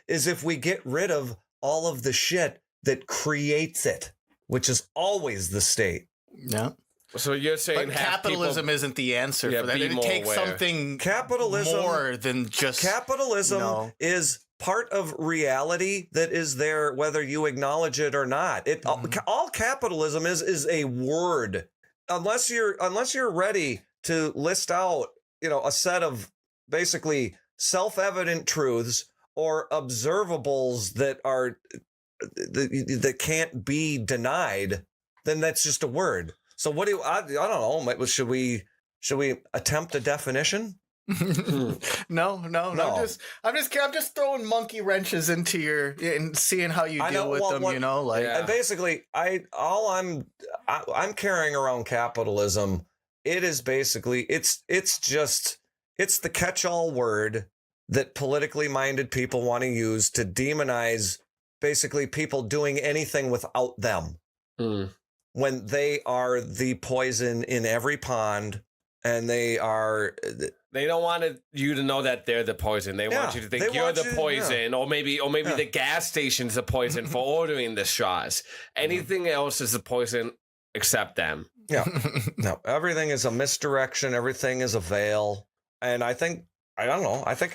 is if we get rid of all of the shit that creates it, which is always the state. Yeah. So you're saying But have capitalism people, isn't the answer for that. be It more takes aware. something Capitalism- more than just Capitalism No. is part of reality that is there whether you acknowledge it or not. All capitalism is a word. Unless you're ready to list out, a set of basically self-evident truths or observables that are that can't be denied, then that's just a word. So what do I don't know, should we attempt a definition? No. No. I'm just throwing monkey wrenches into your and seeing how you I deal know, with well, them. what- Yeah. And basically, I'm carrying around capitalism. It is basically it's the catch-all word that politically minded people want to use to demonize basically people doing anything without them when they are the poison in every pond, and they don't want you to know that they're the poison. They Yeah, want you to think they you're want the you- poison, or maybe Yeah. the gas station's the poison for ordering the straws. Anything else is the poison except them. No, everything is a misdirection. Everything is a veil. And I think I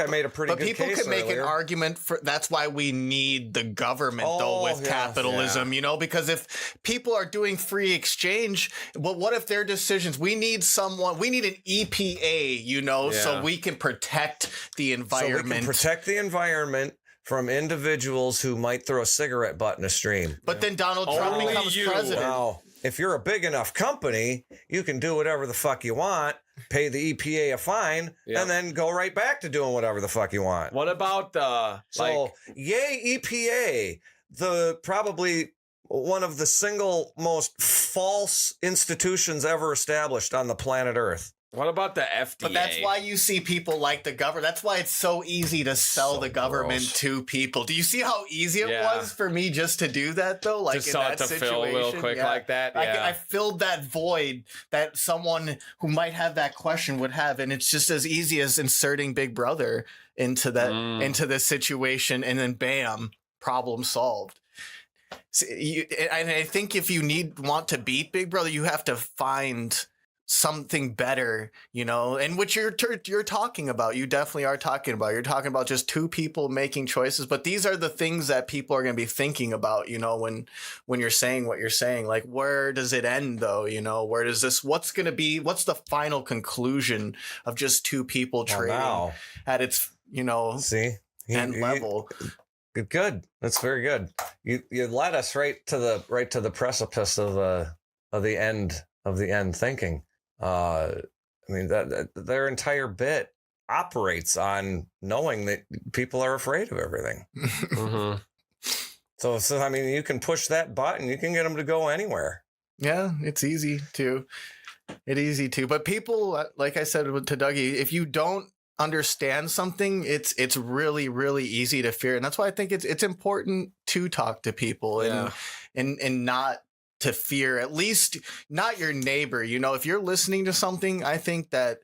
made a pretty But good people case can make earlier. an argument for that's why we need the government though Oh, with yeah, capitalism, because if people are doing free exchange, well, what if their decisions, we need an EPA, so Yeah. we can protect the So environment. we can protect the environment from individuals who might throw a cigarette butt in a stream. But then Donald Trump Only becomes you. president. Wow. If you're a big enough company, you can do whatever the fuck you want, pay the EPA a fine, Yeah. and then go right back to doing whatever the fuck you want. What about the So, yay EPA, the probably one of the single most false institutions ever established on the planet Earth. what about the FDA? But that's why you see people like the government. That's why it's so easy to sell So the government gross. to people. Do you see how easy it Yeah. was for me just to do that, though? Like just in sell that it to situation, Phil real quick yeah. like that. I filled that void that someone who might have that question would have, and it's just as easy as inserting Big Brother into into the situation, and then bam, problem solved. And I think if you want to beat Big Brother, you have to find something better, and which you're talking about. You definitely are talking about. You're talking about just two people making choices, but these are the things that people are going to be thinking about, when you're saying what you're saying. Like, where does it end, though? Where does what's the final conclusion of just two people trading Wow. at its, See? end level? Good. That's very good. You led us right to the precipice of the end thinking. That their entire bit operates on knowing that people are afraid of everything. Mhm. So you can push that button, you can get them to go anywhere. Yeah, it's easy to. But people, like I said to Dougie, if you don't understand something, it's really, really easy to fear. And that's why I think it's important to talk to people Yeah. and not to fear, at least not your neighbor. If you're listening to something, I think that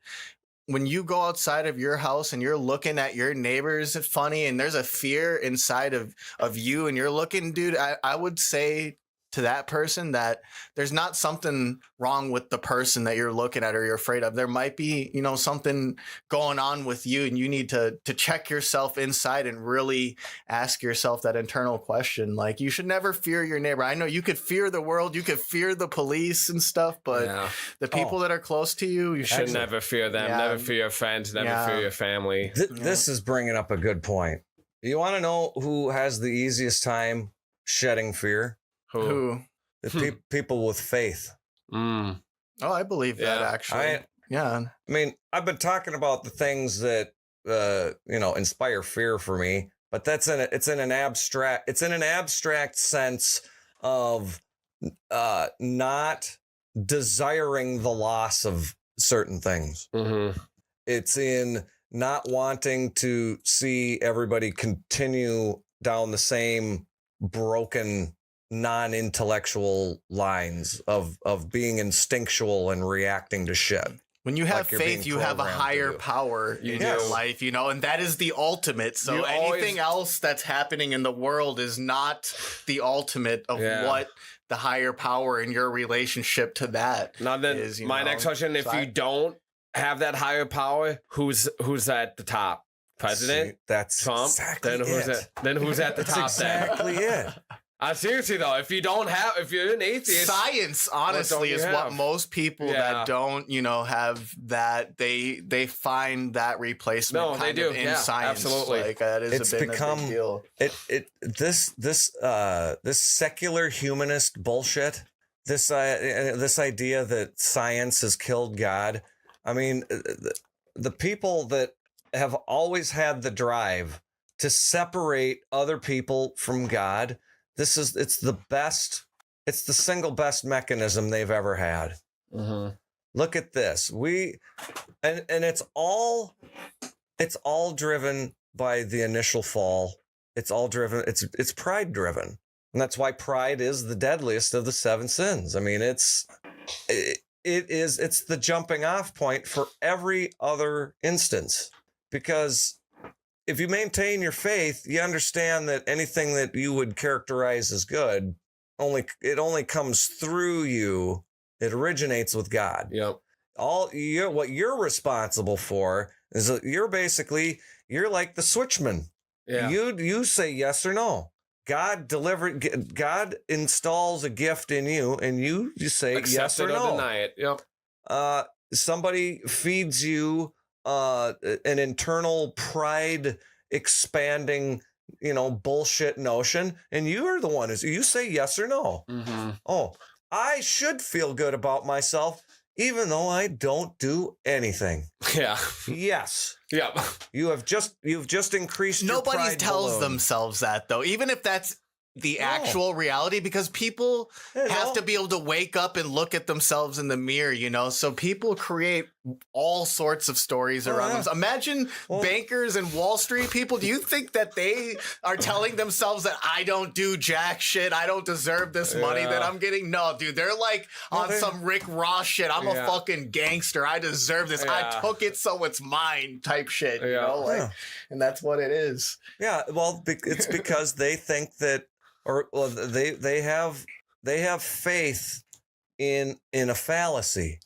when you go outside of your house and you're looking at your neighbors funny and there's a fear inside of you and you're looking, dude, I would say to that person that there's not something wrong with the person that you're looking at or you're afraid of. There might be, something going on with you, and you need to check yourself inside and really ask yourself that internal question. Like, you should never fear your neighbor. I know you could fear the world, you could fear the police and stuff, but Yeah. the people that are close to you, You should never fear them. Yeah. Never fear your friends. Never Yeah. fear your family. This is bringing up a good point. You want to know who has the easiest time shedding fear? who. The people with faith. Mm. Oh, I believe that Yeah. actually. Yeah. I've been talking about the things that inspire fear for me, but it's in an abstract sense of not desiring the loss of certain things. Mm-hmm. It's in not wanting to see everybody continue down the same broken, non-intellectual lines of being instinctual and reacting to shit. When you have Like you're faith, being you have a programmed to higher do. power in do. your life, and that is the ultimate. So You anything always- else that's happening in the world is not the ultimate of Yeah. what the higher power in your relationship to that Now then, is. my next question: if So you don't have that higher power, who's at the top? President? See, that's Trump? exactly Then who's it. at? Then who's at the That's top? exactly it. Seriously though, if you're an atheist, Science, honestly, you is have? what most people Yeah. that don't, have that they find that replacement No, they kind do. of in Yeah, science. absolutely. Like that is It's been a become- big deal. This secular humanist bullshit, this idea that science has killed God. I mean, the people that have always had the drive to separate other people from God, it's the single best mechanism they've ever had. Mhm. Look at this. And it's all driven by the initial fall. It's all driven. It's pride driven. And that's why pride is the deadliest of the 7 sins. I mean, it's the jumping off point for every other instance, because if you maintain your faith, you understand that anything that you would characterize as good only comes through you. It originates with God. Yep. What you're responsible for is that you're like the switchman. Yeah. You say yes or no. God installs a gift in you, and you say Accept yes or it no. deny it. Yep. Somebody feeds you an internal pride expanding, bullshit notion, and you are the one you say yes or no. Mm-hmm. Oh, I should feel good about myself, even though I don't do anything. Yeah. Yes, Yep. you've just increased. your Nobody pride tells balloon. themselves that, though, even if that's the No. actual reality, because people You have know? to be able to wake up and look at themselves in the mirror, so people create all sorts of stories Oh, around yeah. them. Imagine Well- bankers and Wall Street people. Do you think that they are telling themselves that I don't do jack shit, I don't deserve this money that Yeah. I'm getting? No, dude, they're like on they- some Rick Ross shit. I'm a Yeah. fucking gangster, I deserve this, I Yeah. took it so it's mine type shit. Yeah. And that's what it is. Yeah, well, it's because they think that, they have faith in a fallacy.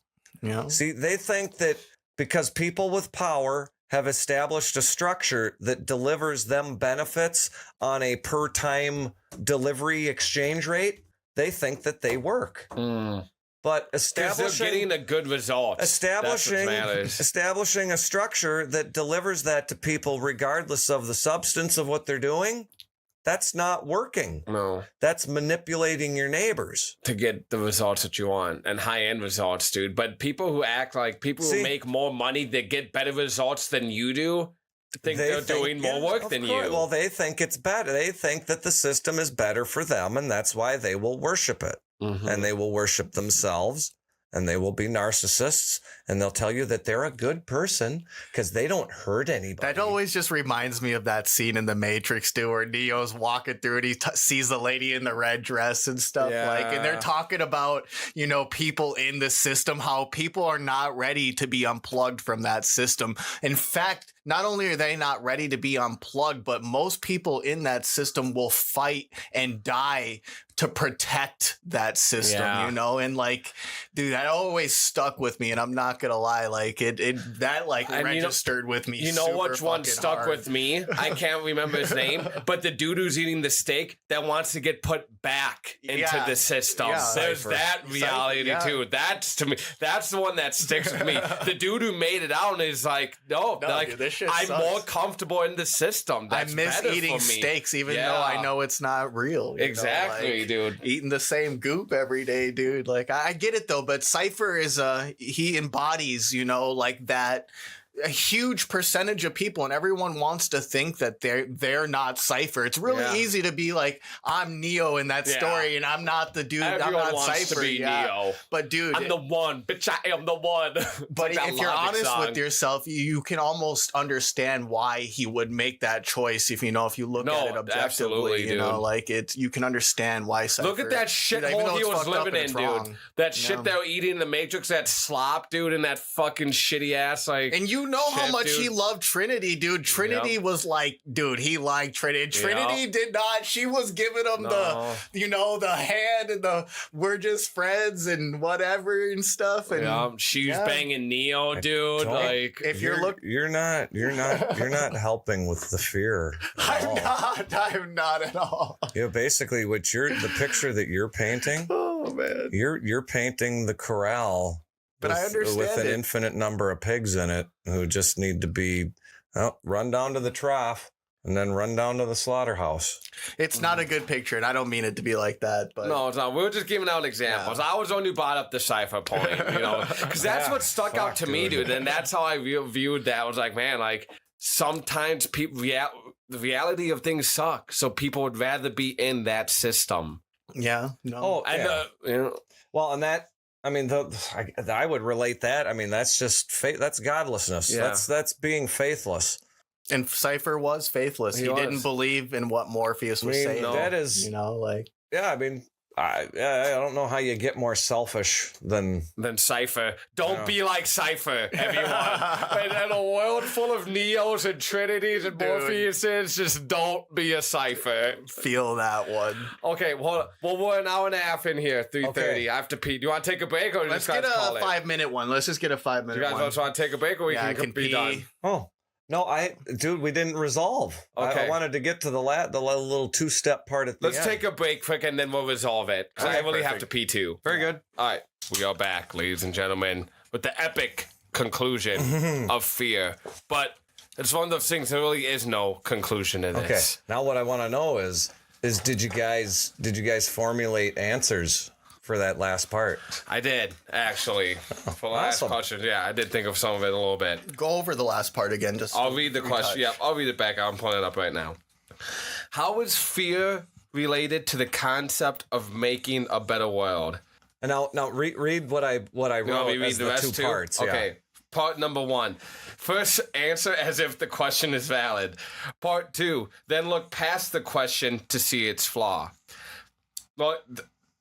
See, they think that because people with power have established a structure that delivers them benefits on a per time delivery exchange rate, they think that they work. But Because they're establishing getting a good result. establishing matters. establishing a structure that delivers that to people regardless of the substance of what they're doing, that's not working. No. That's manipulating your neighbors. To get the results that you want and high-end results, dude. But people who act like people See- who make more money that get better results than you do think they're doing more work of than course. you. Well, they think it's better. They think that the system is better for them, and that's why they will worship it. Mhm. And they will worship themselves, and they will be narcissists, and they'll tell you that they're a good person because they don't hurt anybody. That always just reminds me of that scene in The Matrix, too, where Neo's walking through and he sees the lady in the red dress and stuff and they're Yeah. talking about, people in the system, how people are not ready to be unplugged from that system. In fact, not only are they not ready to be unplugged, but most people in that system will fight and die to protect that system, Yeah. and dude, that always stuck with me, and I'm not gonna lie, that And registered with me. You know super which one fucking stuck hard. with me? I can't remember his name, but the dude who's eating the steak that wants to get put back into Yeah. the system. Yeah. There's Cypher. that reality Yeah. too. That's to me. That's the one that sticks with me. The dude who made it out is like, no, dude, this shit I'm sucks. more comfortable in the system. That's I miss better eating for me. steaks, even Yeah. though I know it's not real. Exactly, dude. Eating the same goop every day, dude. I get it though, but Cypher is he embodies, that a huge percentage of people, and everyone wants to think that they're not Cypher. It's really easy to be like, I'm Neo in that story, and I'm not the dude. Everyone I'm not wants Cypher. to be Neo. But dude, I'm the one, bitch. I am the one. But like if you're honest with yourself, you can almost understand why he would make that choice. If you look at it objectively, you know, like you can understand why. Cypher, look at that shithole he was living in, dude. That shit they were eating in the Matrix, that slop, dude, and that fucking shitty ass, like. And you know how much he loved Trinity, dude. Trinity was like, dude, he liked Trinity. Trinity did not. She was giving him the hand and the we're just friends and whatever and stuff. And she was banging Neo, dude. Like, if you're not helping with the fear. I'm not at all. Basically, the picture that you're painting. Oh man, you're painting the corral. But I understand with an infinite number of pigs in it who just need to be run down to the trough and then run down to the slaughterhouse. It's not a good picture, and I don't mean it to be like that. But no, it's not. We were just giving out examples. I was the one who brought up the Cypher point, because that's what stuck out to me, dude. And that's how I viewed that. I was like, man, like sometimes people, the reality of things suck, so people would rather be in that system. Yeah. No. Well, and that. I mean, I would relate that. I mean, that's just that's godlessness. Yeah. That's being faithless. And Cypher was faithless. He didn't believe in what Morpheus was saying. That is, yeah. I mean, I don't know how you get more selfish than Cypher. Don't be like Cypher, everyone. In a world full of Neos and Trinities and Morpheuses, just don't be a Cypher. Feel that one. Okay, well, we're an hour and a half in here, 3:30. Okay. I have to pee. Do you want to take a break or let's get a 5-minute one? Let's just get a 5-minute one. You guys want to take a break or we can be done? Oh. No, we didn't resolve. Okay. I wanted to get to the little 2-step part at the end. Let's take a break quick and then we'll resolve it. Because I really have to pee too. Very good. All right. We are back, ladies and gentlemen, with the epic conclusion of fear. But it's one of those things, there really is no conclusion to this. Okay. Now what I want to know is did you guys formulate answers for that last part? I did, actually. For the last question, I did think of some of it a little bit. Go over the last part again. I'll read the question. Yeah, I'll read it back. I'm pulling it up right now. How is fear related to the concept of making a better world? And now read what I wrote as the two parts. Okay. Part number 1. First, answer as if the question is valid. Part 2, then look past the question to see its flaw. Well,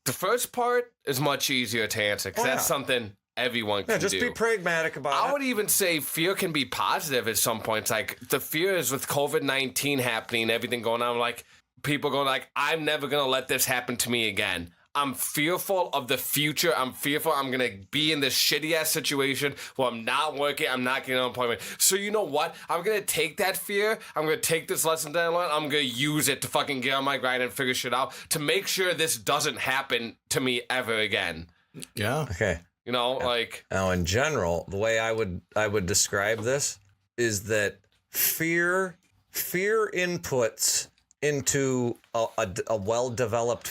the first part is much easier to answer because that's something everyone can do. Just be pragmatic about it. I would even say fear can be positive at some points. Like the fear is with COVID-19 happening, everything going on, like people going like, I'm never going to let this happen to me again. I'm fearful of the future. I'm fearful I'm going to be in this shitty-ass situation where I'm not working, I'm not getting unemployment. So you know what? I'm going to take that fear. I'm going to take this lesson that I learned. I'm going to use it to fucking get on my grind and figure shit out to make sure this doesn't happen to me ever again. Yeah. Okay. Like... Now, in general, the way I would describe this is that fear inputs into a well-developed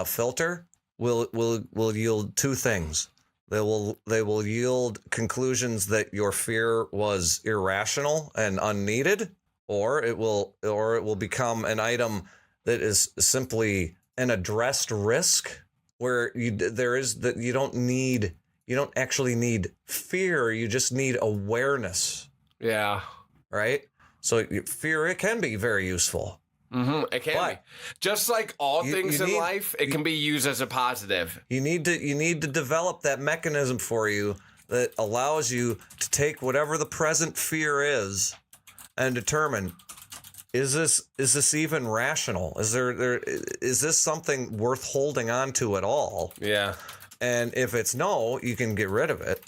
filter will yield two things. They will yield conclusions that your fear was irrational and unneeded, or it will become an item that is simply an addressed risk where you don't actually need fear, you just need awareness. Yeah. Right? So fear, it can be very useful. It can be. Just like all things in life, it can be used as a positive. You need to develop that mechanism for you that allows you to take whatever the present fear is and determine, is this even rational? Is this something worth holding on to at all? Yeah. And if it's no, you can get rid of it.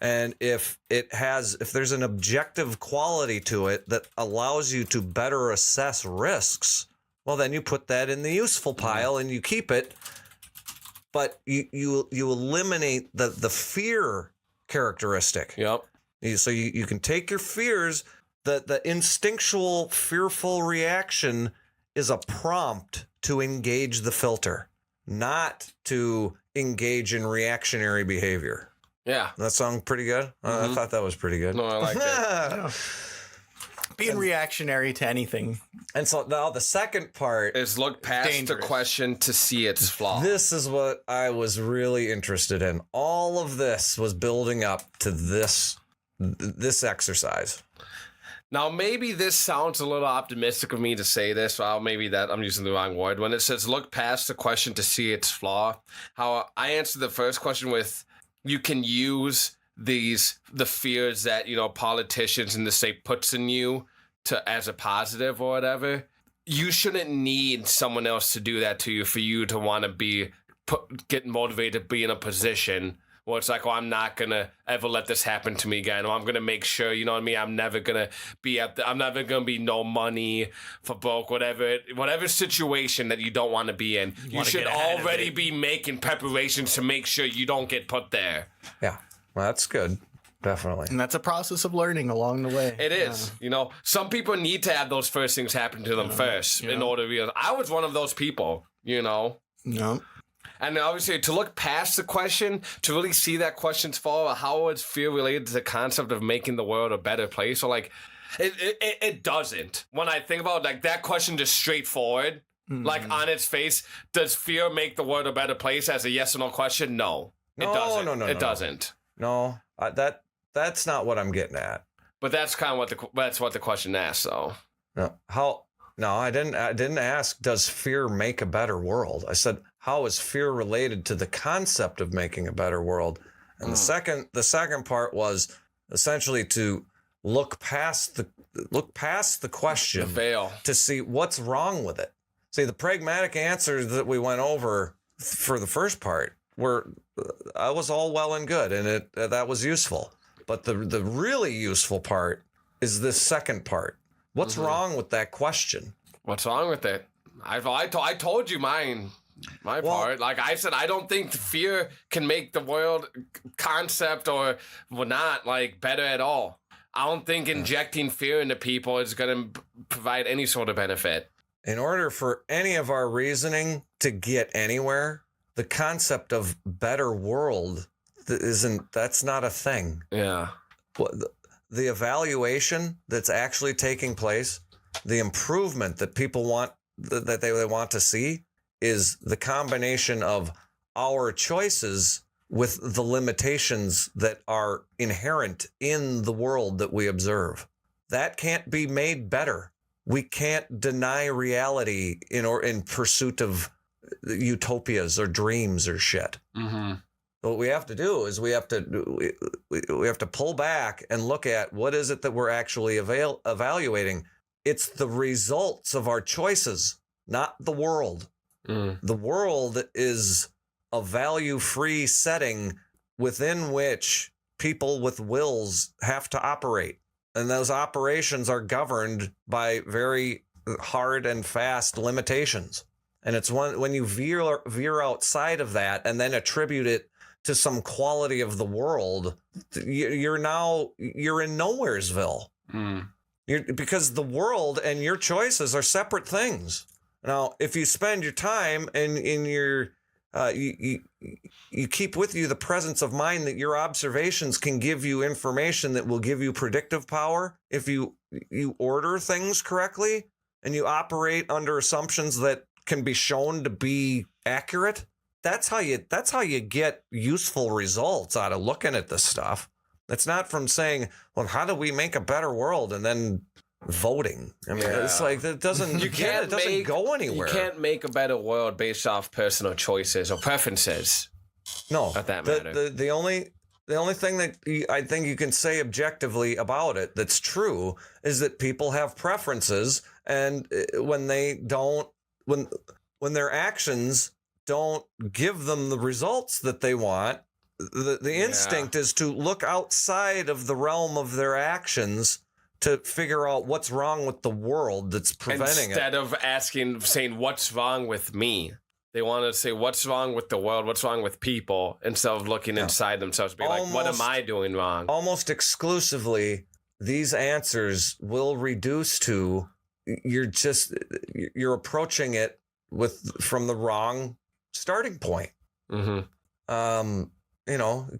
And if there's an objective quality to it that allows you to better assess risks, well, then you put that in the useful pile and you keep it. But you eliminate the fear characteristic. Yep. So you can take your fears. The instinctual fearful reaction is a prompt to engage the filter, not to engage in reactionary behavior. Yeah. That song pretty good? I thought that was pretty good. No, I like it. Being reactionary to anything. And so now the second part Is look past dangerous. the question to see its flaw. This is what I was really interested in. All of this was building up to this exercise. Now, maybe this sounds a little optimistic of me to say this. Well, maybe that I'm using the wrong word. When it says look past the question to see its flaw, how I answered the first question with you can use the fears that, politicians in the state puts in you as a positive or whatever. You shouldn't need someone else to do that to you for you to want to get motivated to be in a position where it's like, oh, I'm not going to ever let this happen to me again. Or I'm going to make sure, you know what I mean? I'm never going to be no money for broke, whatever situation that you don't want to be in. You should already be making preparations to make sure you don't get put there. Yeah, well, that's good. Definitely. And that's a process of learning along the way. It is. Some people need to have those first things happen to them first in order to realize. I was one of those people, No. And obviously, to look past the question, to really see that question's flaw, how it's feel related to the concept of making the world a better place. So, it doesn't. When I think about that question, just straightforward, on its face, does fear make the world a better place as a yes or no question? No, it doesn't. No, it doesn't. No, that's not what I'm getting at. But that's kind of what the question asks, though. No, I didn't ask, does fear make a better world? I said, how is fear related to the concept of making a better world? And the second part was essentially to look past the question, The veil, to see what's wrong with it. See, the pragmatic answers that we went over for the first part I was all well and good, and that was useful. But the really useful part is this second part. What's wrong with that question? What's wrong with it? I told you my part. Like I said, I don't think fear can make the world concept or not better at all. I don't think injecting fear into people is going to provide any sort of benefit. In order for any of our reasoning to get anywhere, the concept of better world that's not a thing. Yeah. The evaluation that's actually taking place, the improvement that people want, that they want to see, is the combination of our choices with the limitations that are inherent in the world that we observe. That can't be made better. We can't deny reality in pursuit of utopias or dreams or shit. Mm-hmm. What we have to do is we have to pull back and look at what is it that we're actually evaluating. It's the results of our choices, not the world. The world is a value-free setting within which people with wills have to operate. And those operations are governed by very hard and fast limitations. And it's when you veer outside of that and then attribute it to some quality of the world, you're in nowheresville. Because the world and your choices are separate things. Now, if you spend your time and you keep with you the presence of mind that your observations can give you information that will give you predictive power, if you order things correctly and you operate under assumptions that can be shown to be accurate, that's how you get useful results out of looking at this stuff. It's not from saying, well, how do we make a better world, and then voting. I mean, it's like that doesn't go anywhere. You can't make a better world based off personal choices or preferences. No, not that matter. The only thing that I think you can say objectively about it that's true is that people have preferences, and when their actions don't give them the results that they want, the instinct is to look outside of the realm of their actions to figure out what's wrong with the world that's preventing Instead of saying, what's wrong with me? They want to say, what's wrong with the world? What's wrong with people? Instead of looking inside themselves, be like, what am I doing wrong? Almost exclusively, these answers will reduce to you're approaching it from the wrong starting point. Mm-hmm.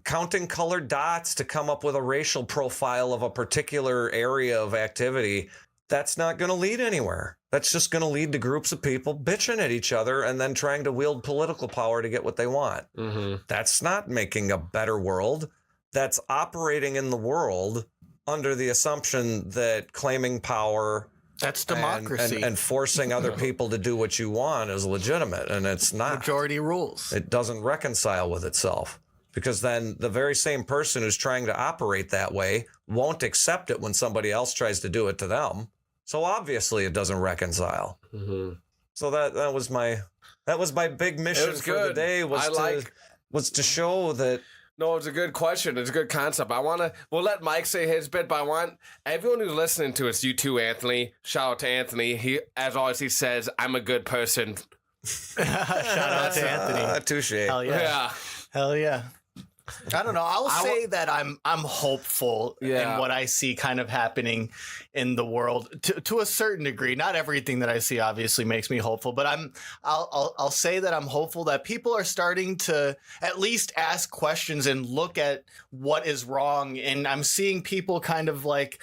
counting colored dots to come up with a racial profile of a particular area of activity, that's not going to lead anywhere. That's just going to lead to groups of people bitching at each other and then trying to wield political power to get what they want. Mm-hmm. That's not making a better world. That's operating in the world under the assumption that claiming power, That's democracy. and forcing other people to do what you want is legitimate, and it's not. Majority rules. It doesn't reconcile with itself, because then the very same person who's trying to operate that way won't accept it when somebody else tries to do it to them. So obviously it doesn't reconcile. Mm-hmm. So that was my big mission for the day, was to show that. No, it's a good question. It's a good concept. We'll let Mike say his bit, but I want everyone who's listening to us, you too, Anthony. Shout out to Anthony. He, as always, he says, I'm a good person. Shout out to Anthony. Touche. Hell yeah. Yeah. Hell yeah. I don't know. I'll say that I'm hopeful in what I see kind of happening in the world to a certain degree. Not everything that I see obviously makes me hopeful, but I'll say that I'm hopeful that people are starting to at least ask questions and look at what is wrong. And I'm seeing people kind of like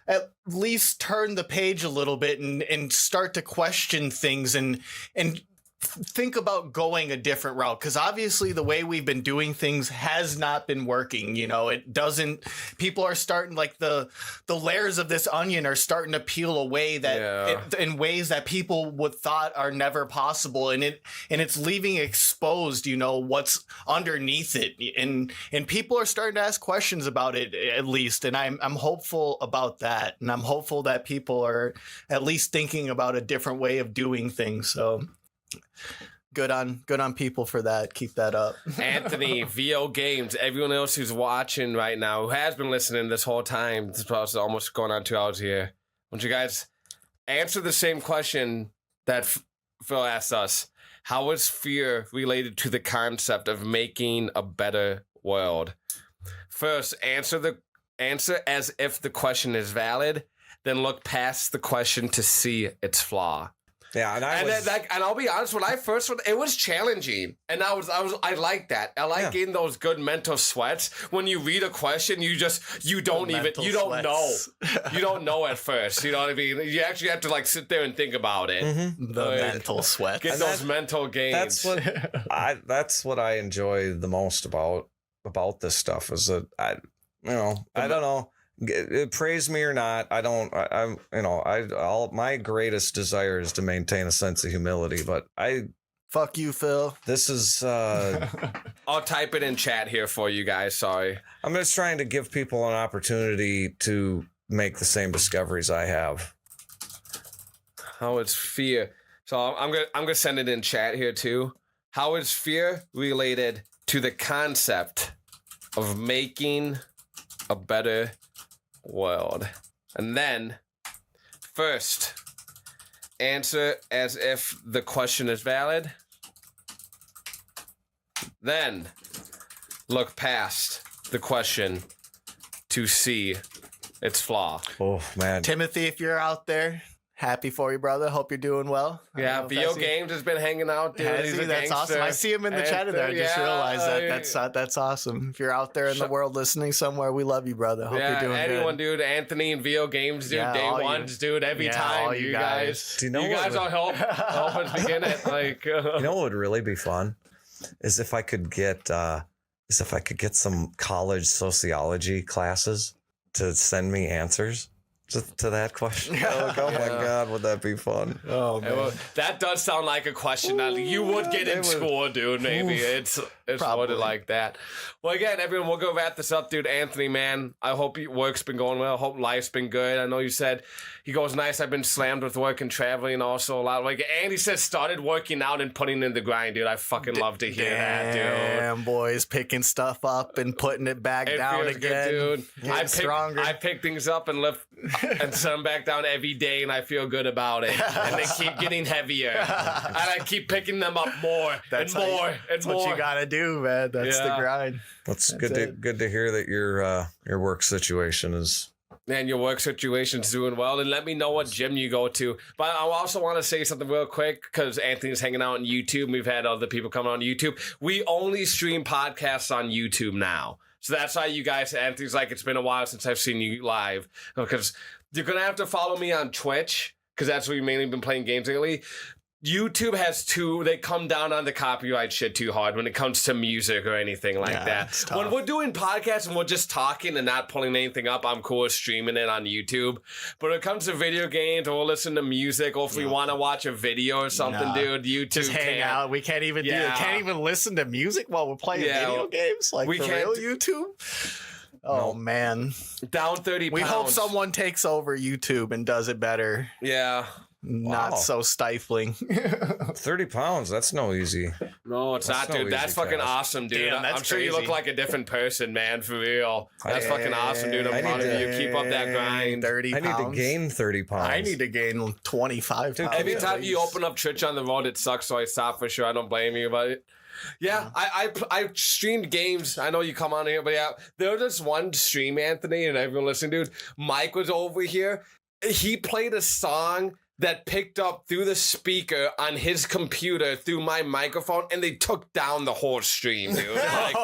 at least turn the page a little bit and start to question things and think about going a different route, because obviously the way we've been doing things has not been working. It doesn't. People are starting, like, the layers of this onion are starting to peel away in ways that people would thought are never possible, and it's leaving exposed what's underneath it, and people are starting to ask questions about it, at least, and I'm hopeful about that, and I'm hopeful that people are at least thinking about a different way of doing things. So good on people for that. Keep that up. Anthony, VO Games, everyone else who's watching right now, who has been listening this whole time, this process almost going on 2 hours here. I want you guys answer the same question that Phil asked us. How is fear related to the concept of making a better world? First, answer as if the question is valid, then look past the question to see its flaw. Yeah, and I'll be honest. When I first went, it was challenging, and I like that. I like getting those good mental sweats. When you read a question, you don't know at first. You know what I mean? You actually have to like sit there and think about it. Mm-hmm. The mental sweats. Get those mental games. That's what I enjoy the most about this stuff, is that I don't know. Praise me or not, my greatest desire is to maintain a sense of humility, but fuck you, Phil. This is I'll type it in chat here for you guys. Sorry. I'm just trying to give people an opportunity to make the same discoveries I have. How is fear? So I'm gonna send it in chat here too. How is fear related to the concept of making a better world? And then first, answer as if the question is valid. Then look past the question to see its flaw. Oh man, Timothy, if you're out there, happy for you, brother. Hope you're doing well. Yeah, VO Games has been hanging out, dude. That's awesome. I see him in the chat there. I just realized that. That's awesome. If you're out there in the world listening somewhere, we love you, brother. Hope you're doing anyone, good. Dude. Anthony and VO Games, dude. Day ones, dude. Every time, all you guys. Do you know you guys will help us begin it. Like, you know what would really be fun is if I could get some college sociology classes to send me answers to that question. Like, oh my God, would that be fun? Oh man, that does sound like a question that you would get in school, dude. Maybe it's worded like that. Well, again, everyone, we'll go wrap this up, dude. Anthony, man, I hope your work's been going well. I hope life's been good. I know you said he goes nice. I've been slammed with work and traveling also a lot. Like, and he says started working out and putting in the grind, dude. I fucking love to hear that, dude. Damn, boys, picking stuff up and putting it back down again. Good, dude. I pick things up and lift and set them back down every day, and I feel good about it. And they keep getting heavier, and I keep picking them up more and more and that's more. What you gotta do, man. That's the grind. Good to hear that your work situation is And your work situation's doing well. And let me know what gym you go to. But I also want to say something real quick because Anthony's hanging out on YouTube. We've had other people coming on YouTube. We only stream podcasts on YouTube now. So that's why you guys, Anthony's like, it's been a while since I've seen you live. Because you're going to have to follow me on Twitch because that's where we've mainly been playing games lately. YouTube has they come down on the copyright shit too hard when it comes to music or anything like that. When we're doing podcasts and we're just talking and not pulling anything up, I'm cool with streaming it on YouTube. But when it comes to video games or we'll listen to music or if we want to watch a video or something, dude, YouTube just hang out. We can't even do it. Can't even listen to music while we're playing video games. Like, we for real, YouTube? Oh, man. Down 30 pounds. We hope someone takes over YouTube and does it better. Yeah. Not so stifling. 30 pounds, that's no easy. No, it's not, dude. That's fucking awesome, dude. Damn, I'm sure you look like a different person, man, for real. That's fucking awesome, dude. I'm proud of you. Keep up that grind. 30 pounds. I need to gain 30 pounds. I need to gain 25 pounds. Every time you open up Twitch on the road, it sucks, so I stop for sure. I don't blame you about it. Yeah, I streamed games. I know you come on here, but yeah, there was this one stream, Anthony, and everyone listening, dude. Mike was over here. He played a song that picked up through the speaker on his computer through my microphone, and they took down the whole stream, dude. Like,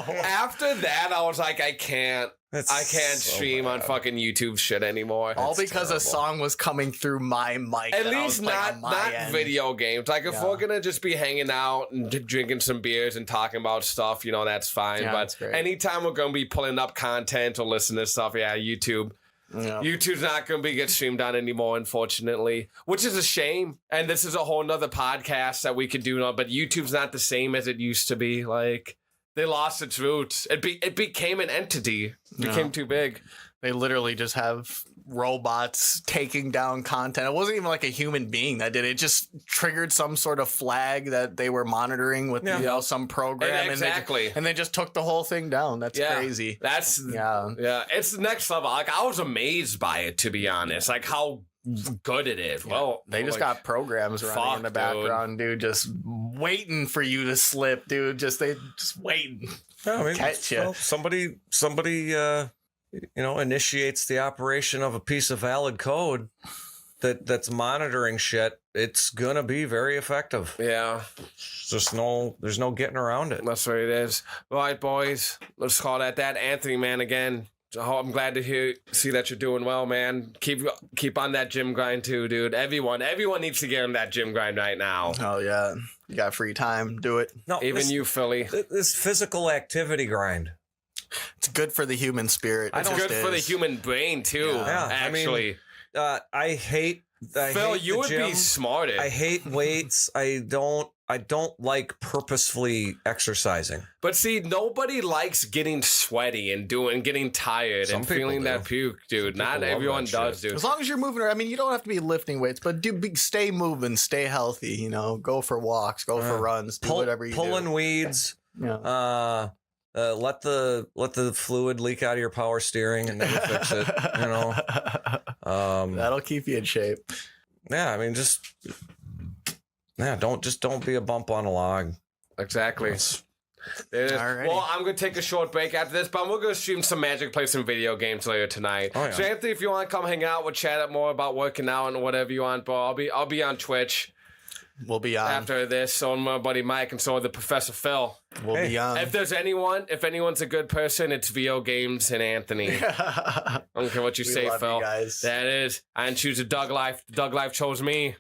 after that, I was like, I can't stream on fucking YouTube shit anymore. All because a song was coming through my mic. At least not video games. Like, if we're gonna just be hanging out and drinking some beers and talking about stuff, that's fine. Yeah, but anytime we're gonna be pulling up content or listening to stuff, YouTube. Yeah. YouTube's not going to get streamed on anymore, unfortunately, which is a shame. And this is a whole nother podcast that we could do, but YouTube's not the same as it used to be. Like, they lost its roots. It became an entity. It became too big. They literally just have robots taking down content. It wasn't even like a human being that did it. It just triggered some sort of flag that they were monitoring with some program. Exactly. And they just took the whole thing down. That's crazy. That's it's the next level. Like, I was amazed by it, to be honest. Like, how good it is. Well, they just got programs running in the background, dude, just waiting for you to slip, dude. Just waiting. No, I mean, catch you. Well, somebody initiates the operation of a piece of valid code that's monitoring shit. It's gonna be very effective. Yeah. There's no getting around it. That's what it is. All right, boys. Let's call that. Anthony, man, again. I'm glad to see that you're doing well, man. Keep on that gym grind too, dude. Everyone needs to get on that gym grind right now. Oh yeah. You got free time, do it. No, even you, Philly. This physical activity grind. It's good for the human spirit. It's good for the human brain too. Yeah, actually. I hate Phil, you would gym. Be smarter. I hate weights. I don't like purposefully exercising. But see, nobody likes getting sweaty and getting tired and feeling that puke, dude. Not everyone does, dude. As long as you're moving around, I mean, you don't have to be lifting weights, but stay moving, stay healthy. Go for walks, go for runs, do whatever you do. Pulling weeds. Yeah. Let the fluid leak out of your power steering and then you fix it. That'll keep you in shape. Yeah, I mean, don't be a bump on a log. Exactly. Well, I'm gonna take a short break after this, but we're gonna stream some Magic, play some video games later tonight. Oh, yeah. So Anthony, if you want to come hang out, we'll chat up more about working out and whatever you want. But I'll be on Twitch. We'll be on after this. So my buddy Mike and so the Professor Phil. We'll be on. If anyone's a good person, it's VO Games and Anthony. I don't care what you say, Phil. You guys. That is. I didn't choose a Doug Life. Doug Life chose me.